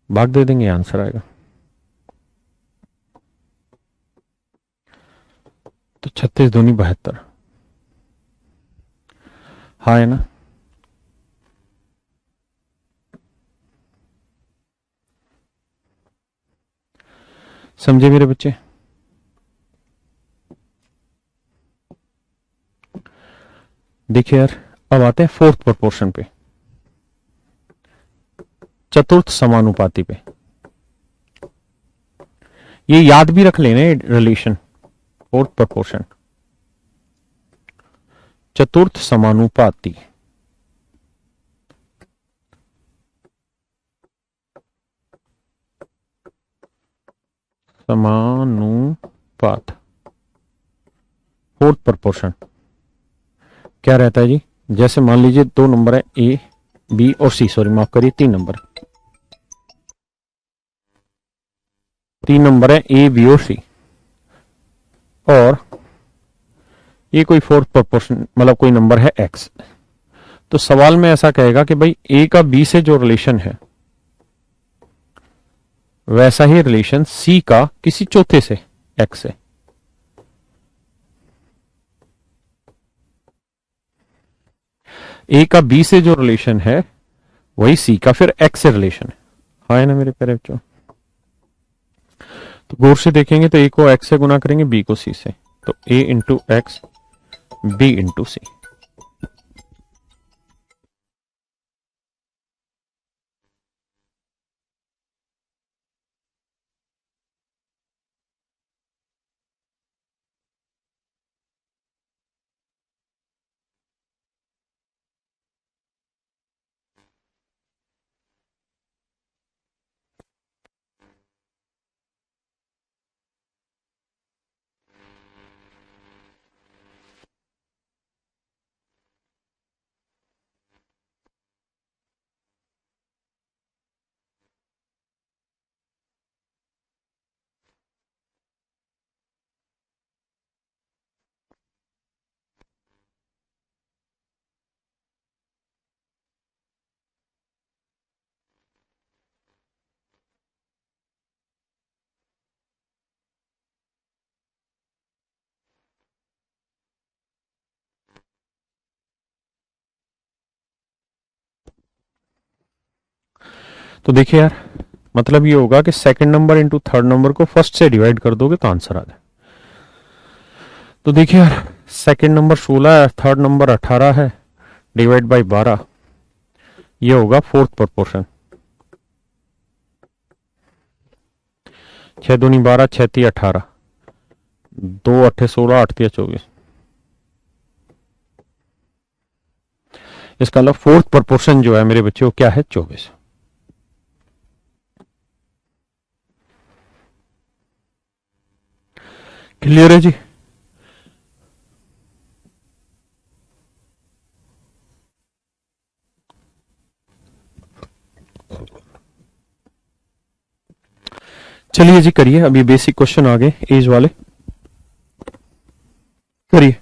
भाग दे देंगे, आंसर आएगा। तो 36 दूनी 72। हाँ है ना। समझे मेरे बच्चे? देखिए यार, अब आते हैं फोर्थ प्रोपोर्शन पे, चतुर्थ समानुपाती पे। ये याद भी रख लेना रिलेशन, फोर्थ प्रोपोर्शन। चतुर्थ समानुपाती। समानुपात, फोर्थ प्रपोर्शन क्या रहता है जी? जैसे मान लीजिए दो नंबर है ए बी और सी, सॉरी माफ करिए तीन नंबर है ए बी और सी, और ये कोई फोर्थ प्रपोर्शन मतलब कोई नंबर है एक्स। तो सवाल में ऐसा कहेगा कि भाई ए का बी से जो रिलेशन है वैसा ही रिलेशन सी का किसी चौथे से एक्स से। ए का बी से जो रिलेशन है वही सी का फिर एक्स से रिलेशन है। हाँ है ना मेरे प्यारे बच्चों? तो गौर से देखेंगे तो ए को एक्स से गुना करेंगे, बी को सी से, तो ए इंटू एक्स बी इंटू सी। तो देखिए यार, मतलब ये होगा कि second number into third number को फर्स्ट से डिवाइड कर दोगे तो आंसर आ जाए। तो देखिए यार, सेकंड नंबर 16 है, थर्ड नंबर 18 है, डिवाइड बाई 12, ये होगा फोर्थ प्रोपोर्शन। 6 दूनी 12, 6 ती 18, 2 अट्ठे 16, 8 तिया 24। इसका मतलब फोर्थ प्रोपोर्शन जो है मेरे बच्चे वो क्या है? 24। क्लियर है जी? चलिए जी करिए, अभी बेसिक क्वेश्चन आ गए एज वाले, करिए।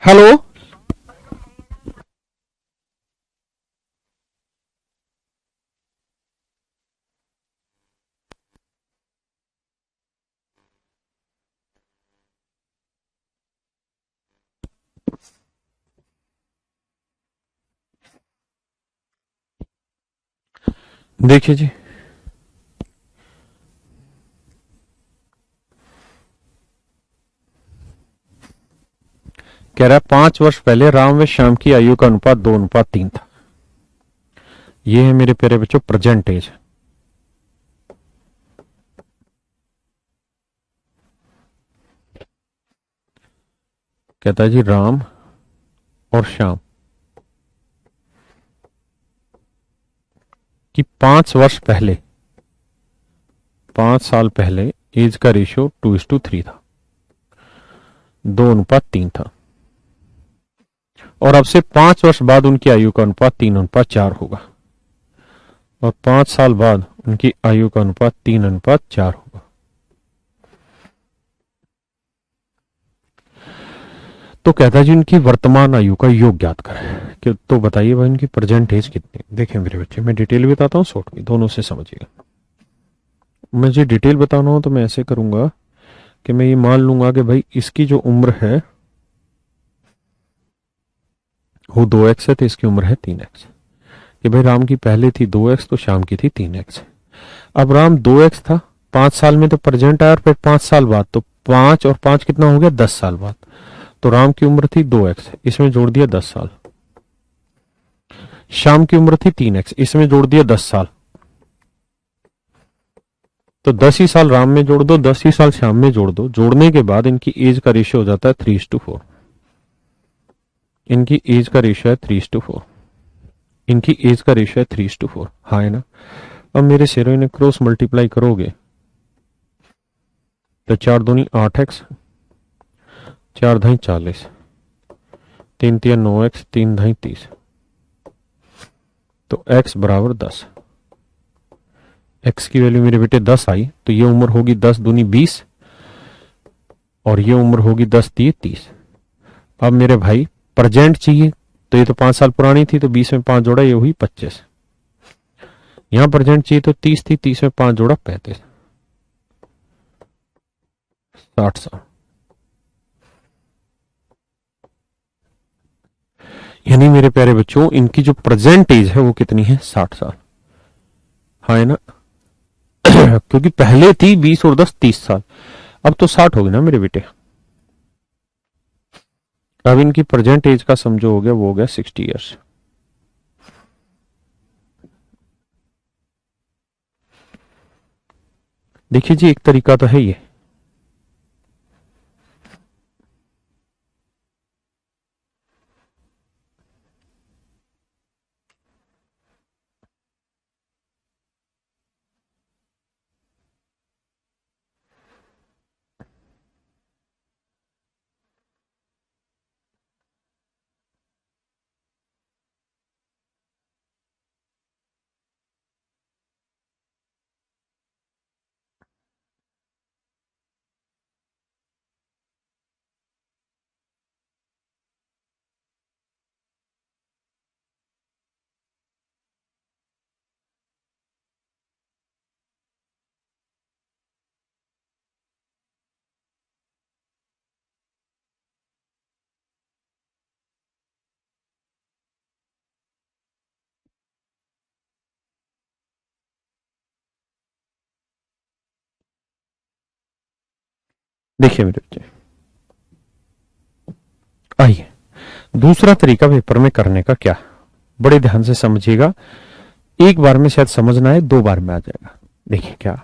हेलो, देखिए जी, कह रहा है 5 वर्ष पहले राम व श्याम की आयु का अनुपात 2:3 था। ये है मेरे प्यारे बच्चों प्रेजेंट एज। कहता है जी राम और श्याम कि 5 वर्ष पहले, 5 साल पहले एज का रेशियो 2:3 था, 2:3 था, और अब से 5 वर्ष बाद उनकी आयु का अनुपात 3:4 होगा। और 5 साल बाद उनकी आयु का अनुपात 3:4 होगा। तो कहता है जी उनकी वर्तमान आयु का योग ज्ञात करें कि तो बताइए भाई उनकी प्रेजेंट एज कितनी। देखें मेरे बच्चे, मैं डिटेल भी बताता हूँ, शॉर्ट भी, दोनों से समझिएगा। मुझे डिटेल बताना हो तो मैं ऐसे करूंगा कि मैं ये मान लूंगा कि भाई इसकी जो उम्र है वो 2x है, तो इसकी उम्र है 3x। कि भाई राम की पहले थी 2x तो शाम की थी 3x। अब राम 2x था, 5 साल में तो प्रेजेंट आया, और फिर 5 साल बाद तो 5 और 5 कितना हो गया, 10 साल बाद। तो राम की उम्र थी 2x, इसमें जोड़ दिया 10 साल। शाम की उम्र थी 3x, इसमें जोड़ दिया 10 साल। तो 10 ही साल राम में जोड़ दो, 10 ही साल श्याम में जोड़ दो, जोड़ने के बाद इनकी एज का रेशियो हो जाता है 3:4। इनकी एज का रेशियो है 3:4। इनकी एज का रेशियो है 3:4, हाँ है ना। अब मेरे शेरों इन्हें क्रॉस मल्टीप्लाई करोगे तो 4×2 = 8x, 4×2 = 40, 3×3 = 9x, 3×2 = 30। तो x बराबर 10। x की वैल्यू मेरे बेटे 10 आई, तो ये उम्र होगी 10×2 = 20 और ये उम्र होगी 10×3 = 30। अब मेरे भाई प्रेजेंट चाहिए, तो ये तो 5 साल पुरानी थी, तो 20 में 5 जोड़ा ये हुई 25। यहां प्रेजेंट चाहिए तो 30 थी, 30 में 5 जोड़ा 35, 60 साल। यानी मेरे प्यारे बच्चों इनकी जो प्रेजेंट एज है वो कितनी है, 60 साल, हाँ है ना। क्योंकि पहले थी 20 और 10 30 साल, अब तो 60 हो गई ना मेरे बेटे। अब इनकी प्रेजेंट एज का समझो हो गया, वो हो गया 60 ईयर्स। देखिए जी एक तरीका तो है ये। देखिए मेरे बच्चे, आइए दूसरा तरीका पेपर में करने का क्या, बड़े ध्यान से समझिएगा। एक बार में शायद समझ ना आए, 2 बार में आ जाएगा। देखिए क्या,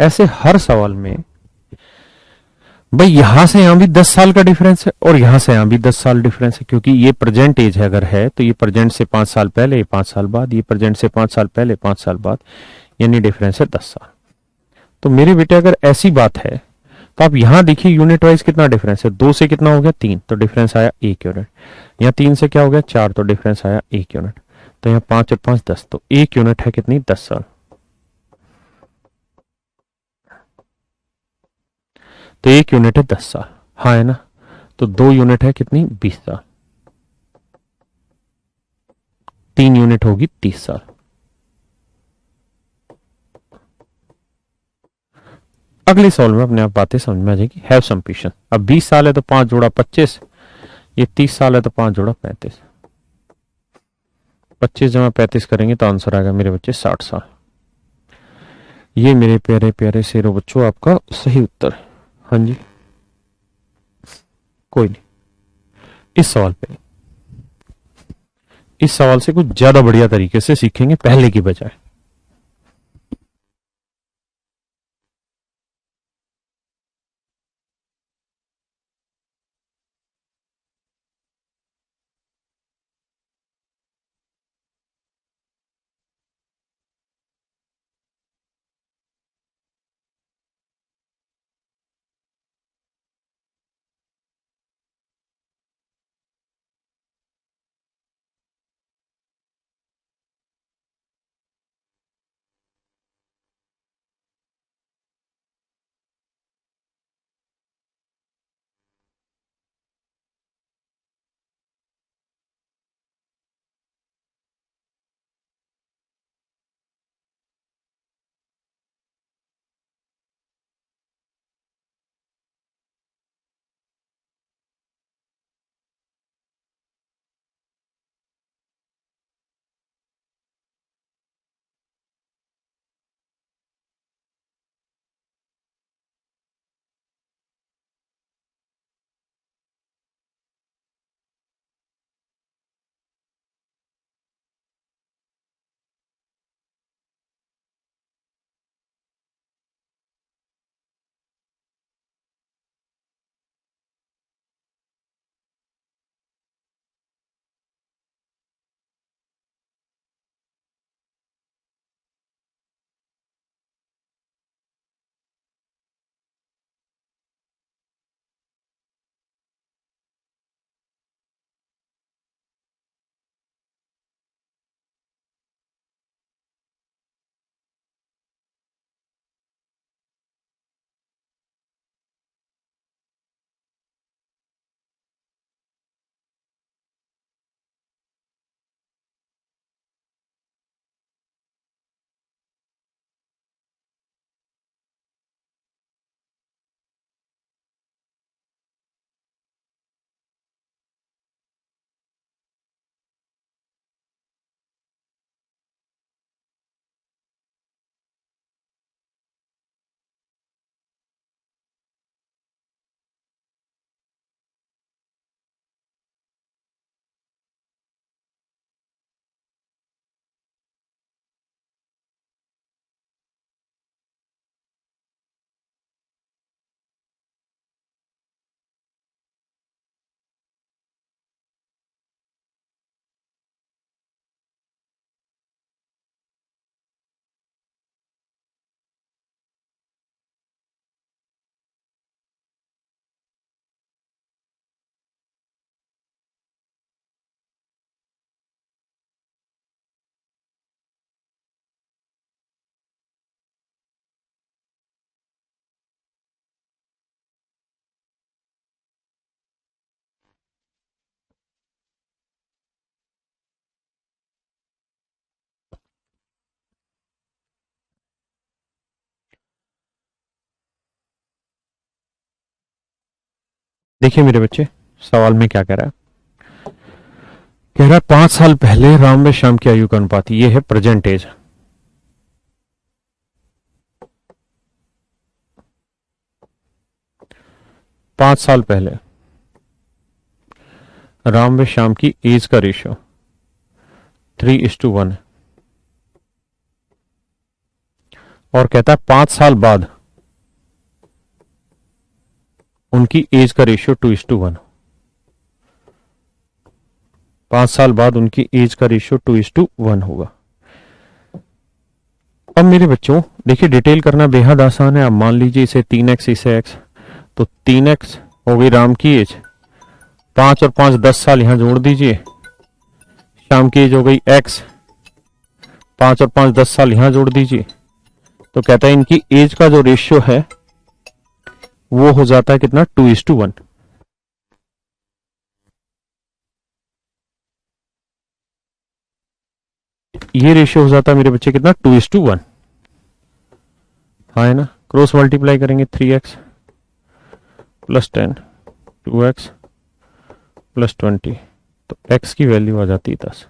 ऐसे हर सवाल में भाई यहां से यहां भी 10 साल का डिफरेंस है और यहां से यहां भी 10 साल डिफरेंस है, क्योंकि ये प्रेजेंट एज है अगर है तो ये प्रेजेंट से 5 साल पहले, ये 5 साल बाद, ये प्रेजेंट से 5 साल पहले 5 साल बाद, यानी डिफरेंस है 10 साल। तो मेरे बेटे अगर ऐसी बात है तो आप यहां देखिए यूनिट वाइज कितना डिफरेंस है, 2 से कितना हो गया 3, तो डिफरेंस आया 1 यूनिट। यहाँ 3 से क्या हो गया 4, तो डिफरेंस आया 1 यूनिट। तो यहाँ 5 और 5 10, तो 1 यूनिट है कितनी, 10 साल। तो 1 यूनिट है 10 साल, हाँ है ना। तो 2 यूनिट है कितनी, 20 साल। 3 यूनिट होगी 30 साल। अगले सवाल में अपने आप बातें समझ में आ जाएगी। Have some patience. अब 20 साल है तो 5 जोड़ा 25, ये 30 साल है तो 5 जोड़ा 35। 25 जमा 35 करेंगे तो आंसर आएगा मेरे बच्चे 60 साल। ये मेरे प्यारे प्यारे शेरों बच्चों आपका सही उत्तर है। हाँ जी, कोई नहीं। इस सवाल से कुछ ज्यादा बढ़िया तरीके से सीखेंगे पहले की बजाय। देखिए मेरे बच्चे, सवाल में क्या कह रहा है? कह रहा है 5 साल पहले राम व श्याम की आयु का अनुपात, ये है प्रेजेंट एज। 5 साल पहले राम व श्याम की एज का रेशियो 3:1 है। और कहता है 5 साल बाद उनकी एज का रेशियो 2:1। 5 साल बाद उनकी एज का रेशियो 2:1 होगा। अब मेरे बच्चों देखिए, डिटेल करना बेहद आसान है। आप मान लीजिए इसे 3x, इसे x, तो 3x हो गई राम की एज, 5 और 5 10 साल यहां जोड़ दीजिए, श्याम की एज हो गई x, 5 और 5 10 साल यहां जोड़ दीजिए, तो कहता है इनकी एज का जो रेशियो है वो हो जाता है कितना, 2:1। ये रेशियो हो जाता है मेरे बच्चे कितना, 2:1। हाँ है ना, क्रॉस मल्टीप्लाई करेंगे, 3x प्लस 10, 2x प्लस 20, तो x की वैल्यू आ जाती है 10।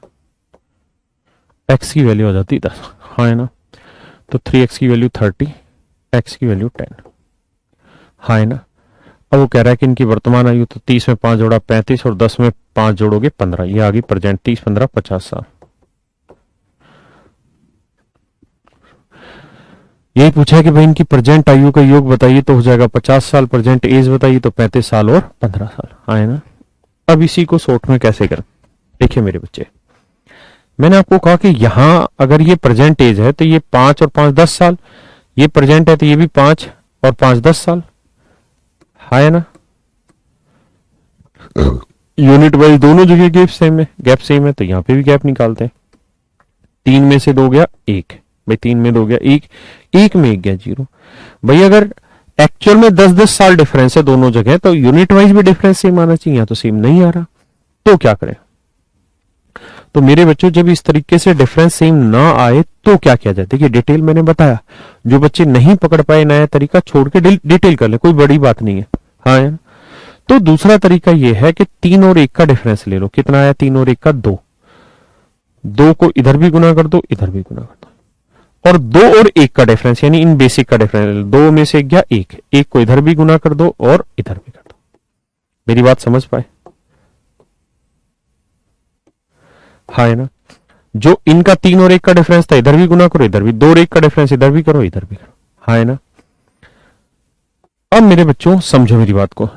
x की वैल्यू आ जाती है 10, हाँ है ना। तो 3x की वैल्यू 30, x की वैल्यू 10, हाँ है ना। अब वो कह रहा है कि इनकी वर्तमान आयु, तो 30 में 5 जोड़ा 35 और 10 में 5 जोड़ोगे 15, ये आ गई प्रेजेंट। 30 15 50 साल। यही पूछा है कि भाई इनकी प्रेजेंट आयु का योग बताइए, तो हो जाएगा 50 साल। प्रेजेंट एज बताइए तो 35 साल और 15 साल, हाँ है ना। अब इसी को शॉर्ट में कैसे करें, देखिए मेरे बच्चे, मैंने आपको कहा कि यहां अगर ये प्रेजेंट एज है तो ये 5 और 5 10 साल, ये प्रेजेंट है तो ये भी 5 और 5 10 साल, हाँ है ना। यूनिट वाइज दोनों जगह गैप सेम है, तो यहां पे भी गैप निकालते हैं। 3 में से 2 गया 1, भाई 3 में 2 गया 1, 1 में 1 गया 0। भाई अगर एक्चुअल में 10-10 साल डिफरेंस है दोनों जगह, तो यूनिट वाइज भी डिफरेंस सेम आना चाहिए, तो सेम नहीं आ रहा, तो क्या करें? तो मेरे बच्चों, जब इस तरीके से डिफरेंस सेम ना आए तो क्या किया जाए? देखिए डिटेल मैंने बताया, जो बच्चे नहीं पकड़ पाए नया तरीका छोड़ के डिटेल कर ले, कोई बड़ी बात नहीं है, हाँ यार। तो दूसरा तरीका यह है कि 3 और 1 का डिफरेंस ले लो। कितना आया? 3 और 1 का 2, 2 को इधर भी गुना कर दो, इधर भी गुना कर दो, और 2 और 1 का डिफरेंस यानी इन बेसिक का डिफरेंस, 2 में से गया 1, 1 को इधर भी गुना कर दो और इधर भी कर दो। मेरी बात समझ पाए? हाँ है ना। जो इनका 3 और 1 का डिफरेंस था, इधर भी गुना करो, इधर भी, 2 और 1 का डिफरेंस इधर भी करो, इधर भी करो, हाँ है ना। अब मेरे बच्चों समझो मेरी बात को,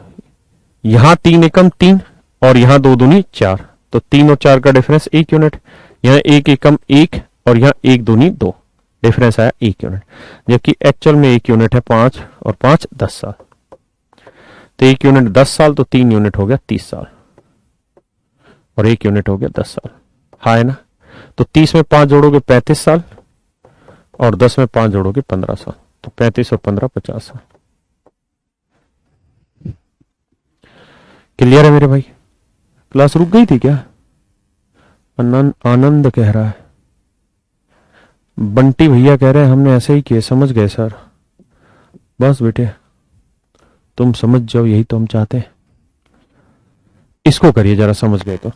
यहां 3 एकम 3 और यहां 2 दूनी 4, तो 3 और 4 का डिफरेंस 1 यूनिट, यहां 1 एकम 1 और यहां 1 दूनी 2, डिफरेंस आया 1 यूनिट। जबकि एक्चुअल में 1 यूनिट है 5 और 5 10 साल, तो 1 यूनिट 10 साल, तो 3 यूनिट हो गया 30 साल और 1 यूनिट हो गया 10 साल, हाँ है ना। तो 30 में 5 जोड़ोगे 35 साल और 10 में 5 जोड़ोगे 15 साल, तो 35 और 15 50 साल। क्लियर है मेरे भाई? क्लास रुक गई थी क्या? आनंद कह रहा है, बंटी भैया कह रहे हैं हमने ऐसे ही किए, समझ गए सर। बस बेटे तुम समझ जाओ, यही तो हम चाहते हैं। इसको करिए जरा, समझ गए तो।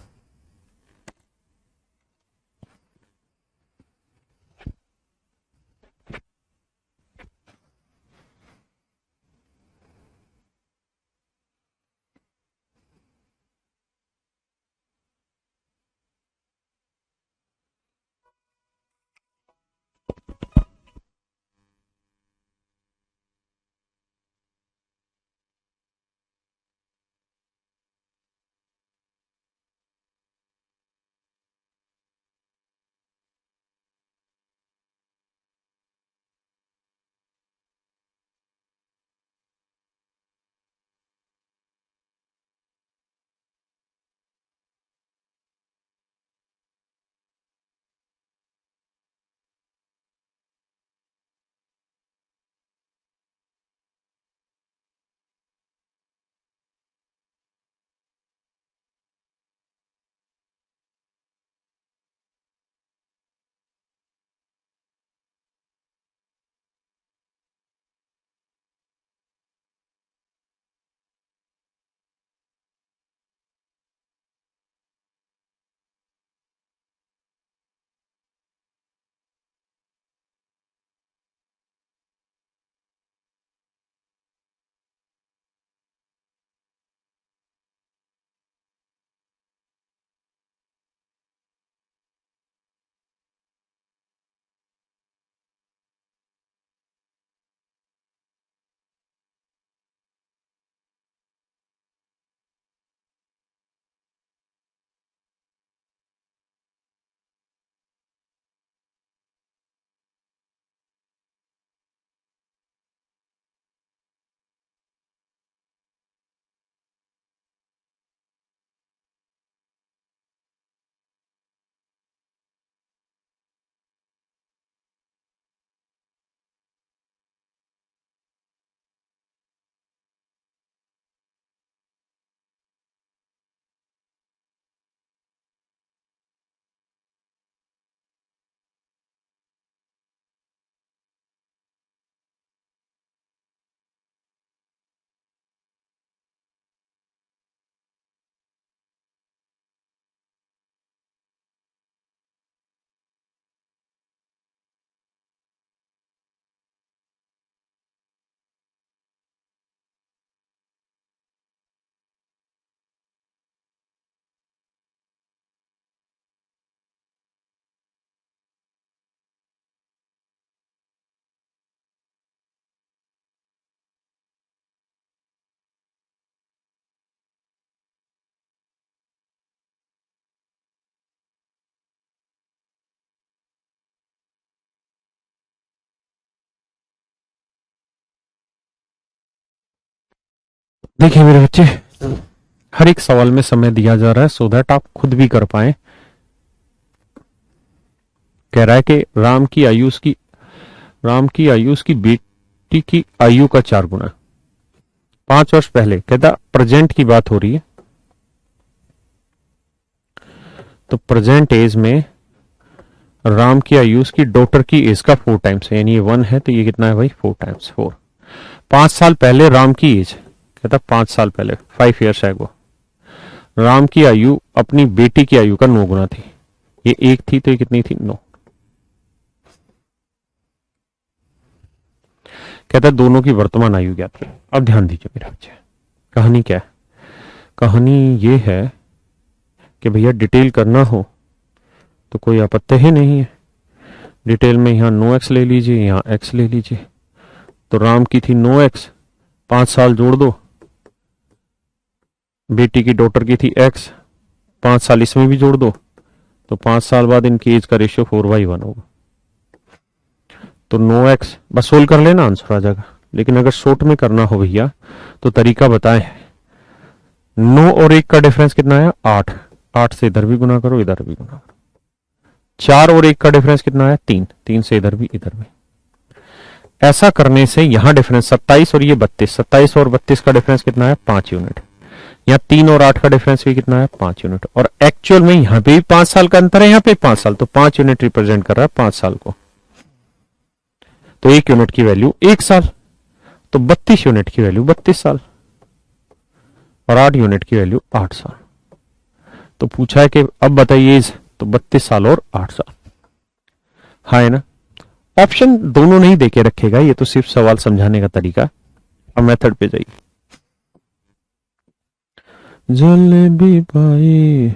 देखिए मेरे बच्चे, हर एक सवाल में समय दिया जा रहा है सो दैट आप खुद भी कर पाए। कह रहा है कि राम की आयु उसकी बेटी की आयु का 4 गुना। 5 वर्ष पहले, कहता प्रेजेंट की बात हो रही है, तो प्रेजेंट एज में राम की आयु उसकी डॉटर की एज का 4 टाइम्स है, यानी ये 1 है तो ये कितना है भाई 4 टाइम्स 4। 5 साल पहले राम की एज, कहता 5 साल पहले 5 years एगो राम की आयु अपनी बेटी की आयु का 9 गुना थी। ये 1 थी तो ये कितनी थी 9। कहता है दोनों की वर्तमान आयु ज्ञात करें। अब ध्यान दीजिए मेरे बच्चे, कहानी क्या है? कहानी ये है कि भैया डिटेल करना हो तो कोई आपत्ति ही नहीं है। डिटेल में यहां 9x ले लीजिए, यहां x ले लीजिए। तो राम की थी 9x, 5 साल जोड़ दो, बेटी की डॉटर की थी x, 5 साल इसमें भी जोड़ दो, तो 5 साल बाद इनकी एज का रेशियो 4/1 होगा। तो 9x बस सोल्व कर लेना, आंसर आ जाएगा। लेकिन अगर शॉर्ट में करना हो भैया तो तरीका बताएं। 9 और 1 का डिफरेंस कितना है 8, 8 से इधर भी गुना करो, इधर भी गुना करो। 4 और 1 का डिफरेंस कितना है 3, 3 से इधर भी इधर भी। ऐसा करने से यहां डिफरेंस 27 और ये 32, 27 और 32 का डिफरेंस कितना है 5 यूनिट। यहाँ 3 और 8 का डिफरेंस भी कितना है 5 यूनिट। और एक्चुअल में यहाँ पे भी 5 साल का अंतर है, यहाँ पे 5 साल, तो 5 यूनिट रिप्रेजेंट कर रहा है 5 साल को। तो 1 यूनिट की वैल्यू 1 साल, तो 32 यूनिट की वैल्यू 32 साल, और 8 यूनिट की वैल्यू 8 साल। तो पूछा है कि अब बताइए, तो 32 साल और 8 साल। हाँ है ना? ऑप्शन दोनों नहीं देके रखेगा, ये तो सिर्फ सवाल समझाने का तरीका। अब मेथड पे जाइए। जलेबी पाई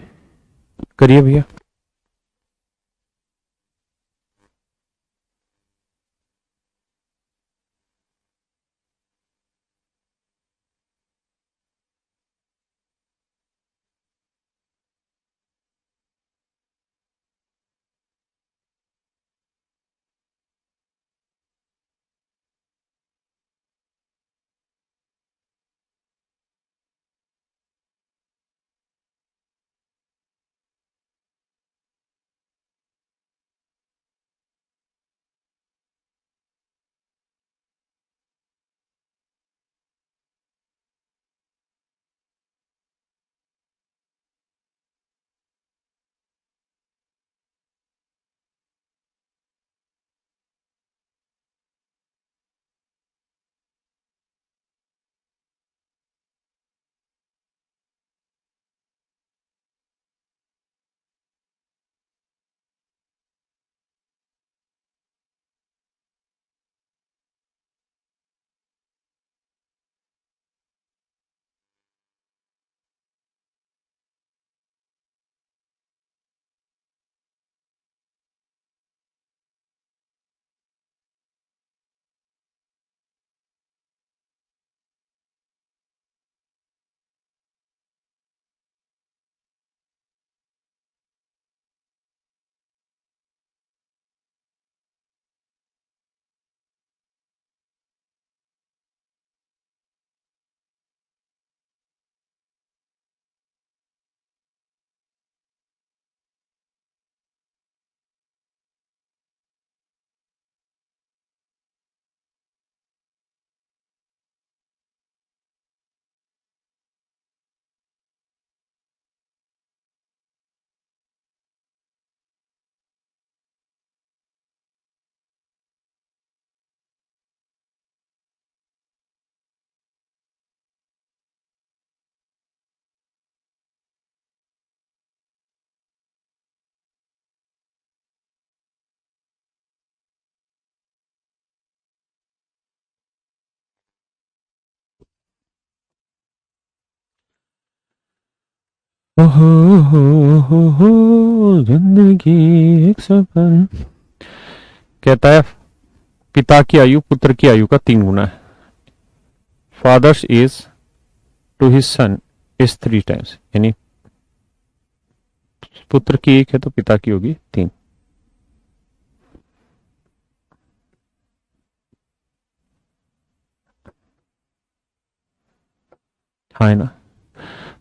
करिए भैया। हो जिंदगी एक सफर। कहता है पिता की आयु पुत्र की आयु का 3 गुना है। Father's age to his son is 3 times, यानी पुत्र की 1 है तो पिता की होगी 3। हाँ है ना।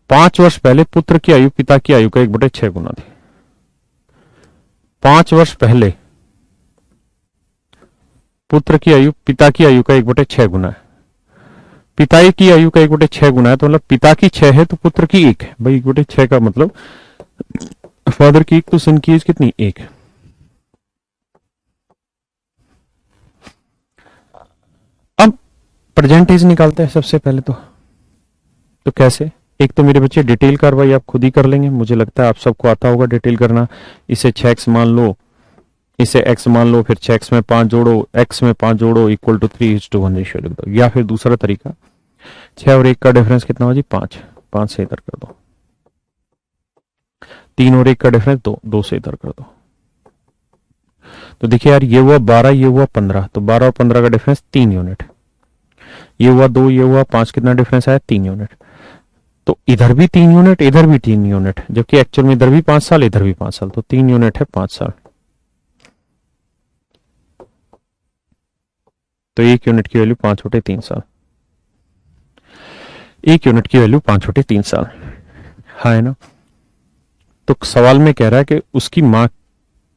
5 वर्ष पहले पुत्र की आयु पिता की आयु का 1/6 गुना थी। 5 वर्ष पहले पुत्र की आयु पिता की आयु का 1/6 गुना है। पिता की आयु का 1/6 गुना है, तो मतलब पिता की 6 है तो पुत्र की 1 है भाई। 1/6 का मतलब फादर की 1 तो सन की एज कितनी, 1। अब प्रेजेंटेज निकालते हैं सबसे पहले तो कैसे। एक तो मेरे बच्चे डिटेल कार्रवाई आप खुद ही कर लेंगे, मुझे लगता है आप सबको आता होगा डिटेल करना। इसे 6x मान लो, इसे x मान लो, फिर 6x में 5 जोड़ो, x में 5 जोड़ो इक्वल टू 3:1 रेशियो लिख दो। या फिर दूसरा तरीका, 6 और 1 का डिफरेंस कितना हो जी, 5। 5 से इधर कर दो। 3 और 1 का डिफरेंस 2, 2 से इधर कर दो। तो देखिए यार, ये हुआ 12, ये हुआ 15, तो 12 और 15 का डिफरेंस 3 यूनिट। ये हुआ 2, ये हुआ 5, कितना डिफरेंस आया, 3 यूनिट। तो इधर भी 3 यूनिट, इधर भी 3 यूनिट, जबकि एक्चुअल में इधर भी 5 साल, इधर भी 5 साल, तो 3 यूनिट है 5 साल। तो 1 यूनिट की वैल्यू 5/3 साल। 1 यूनिट की वैल्यू 5/3 साल। हाँ है ना। तो सवाल में कह रहा है कि उसकी मां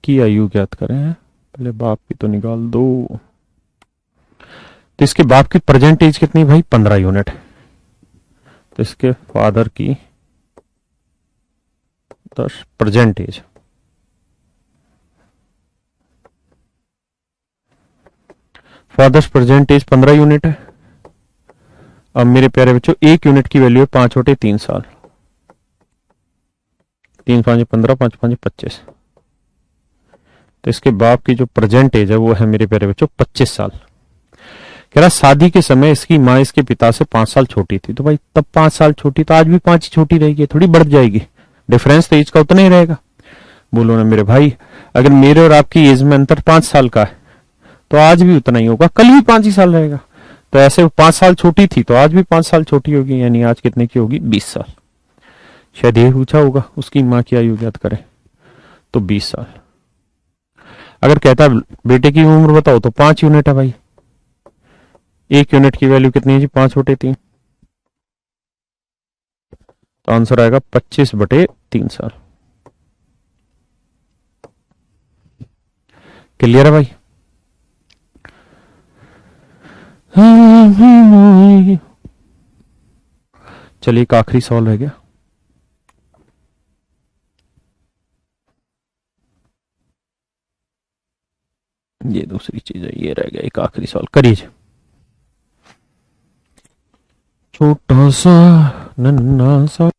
की आयु ज्ञात करें। पहले बाप की तो निकाल दो। तो इसके बाप की प्रेजेंट एज कितनी भाई, 15 यूनिट। तो इसके फादर की 10 present age, father's present age 15 unit है। अब मेरे प्यारे बच्चों, 1 यूनिट की वैल्यू है 5/3 साल। 3 5 15, 5 5 25। तो इसके बाप की जो प्रेजेंट एज है वो है मेरे प्यारे बच्चों 25 साल। कह रहा शादी के समय इसकी माँ इसके पिता से 5 साल छोटी थी। तो भाई तब 5 साल छोटी, तो आज भी 5 ही छोटी रहेगी, थोड़ी बढ़ जाएगी। डिफरेंस तो एज का उतना ही रहेगा। बोलो ना मेरे भाई, अगर मेरे और आपकी एज में अंतर 5 साल का है तो आज भी उतना ही होगा, कल भी 5 ही साल रहेगा। तो ऐसे 5 साल छोटी थी तो आज भी 5 साल छोटी होगी, यानी आज कितने की होगी, 20 साल। शायद ये पूछा होगा उसकी माँ की आयु ज्ञात करें, तो 20 साल। अगर कहता बेटे की उम्र बताओ तो 5 यूनिट है भाई। 1 यूनिट की वैल्यू कितनी है जी, 5/3। तो आंसर आएगा 25/3 साल। क्लियर है भाई। चलिए एक आखिरी सवाल रह गया। ये दूसरी चीज है, ये रह गया एक आखिरी सवाल, करिए। छोटा सा नन्ना सा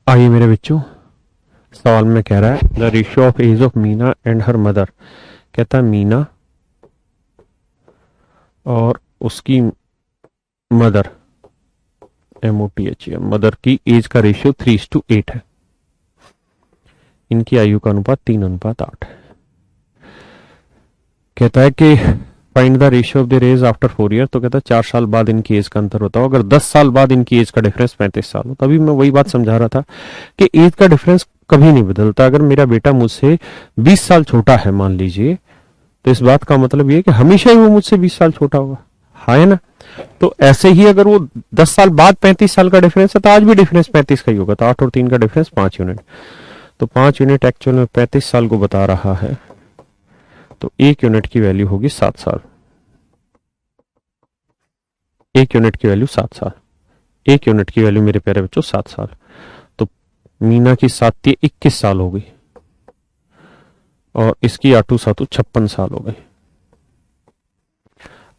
आइए मेरे बच्चों, सवाल में कह रहा है the ratio of age of Meena and her mother. कहता है मीना और उसकी मदर, MOTH, मदर की एज का रेशियो 3:8 है। इनकी आयु का अनुपात 3:8 है। कहता है कि find the ratio of their age after 4 year. तो कहता है 4 साल बाद इनकी एज का अंतर बताओ। अगर 10 साल बाद इनकी एज का डिफरेंस 35 साल हो, तभी मैं वही बात समझा रहा था कि एज का डिफरेंस कभी नहीं बदलता। अगर मेरा बेटा मुझसे 20 साल छोटा है मान लीजिए, तो इस बात का मतलब ये है कि हमेशा ही वो मुझसे 20 साल छोटा होगा, है ना। तो ऐसे ही अगर वो 10 साल बाद 35 साल का डिफरेंस है, तो आज भी डिफरेंस 35 का ही होगा। तो 8 और 3 का डिफरेंस 5 यूनिट। तो 5 यूनिट एक्चुअल में 35 साल को बता रहा है, तो 1 यूनिट की वैल्यू होगी 7 साल। 1 यूनिट की वैल्यू 7 साल। 1 यूनिट की वैल्यू मेरे प्यारे बच्चों 7 साल। तो मीना की 7 21 साल हो गई और इसकी 8 7 56 साल हो गई।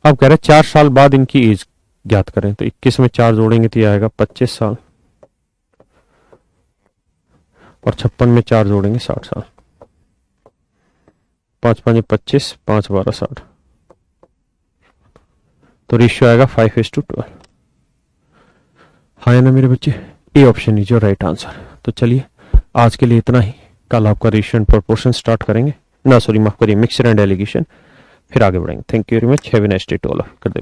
अब कह रहे 4 साल बाद इनकी एज ज्ञात करें। तो 21 में 4 जोड़ेंगे तो ये आएगा 25 साल और 56 में 4 जोड़ेंगे 60 साल। 5 5 25, 5 12 60। तो रेशियो आएगा 5:12। हाँ ना मेरे बच्चे, A option is your right answer. तो चलिए आज के लिए इतना ही। कल आपका रेशियो एंड प्रोपोर्शन स्टार्ट करेंगे, ना सॉरी माफ करिए, मिक्सचर एंड एलिगेशन, फिर आगे बढ़ेंगे। Thank you very much, have a nice day to all. कर दे।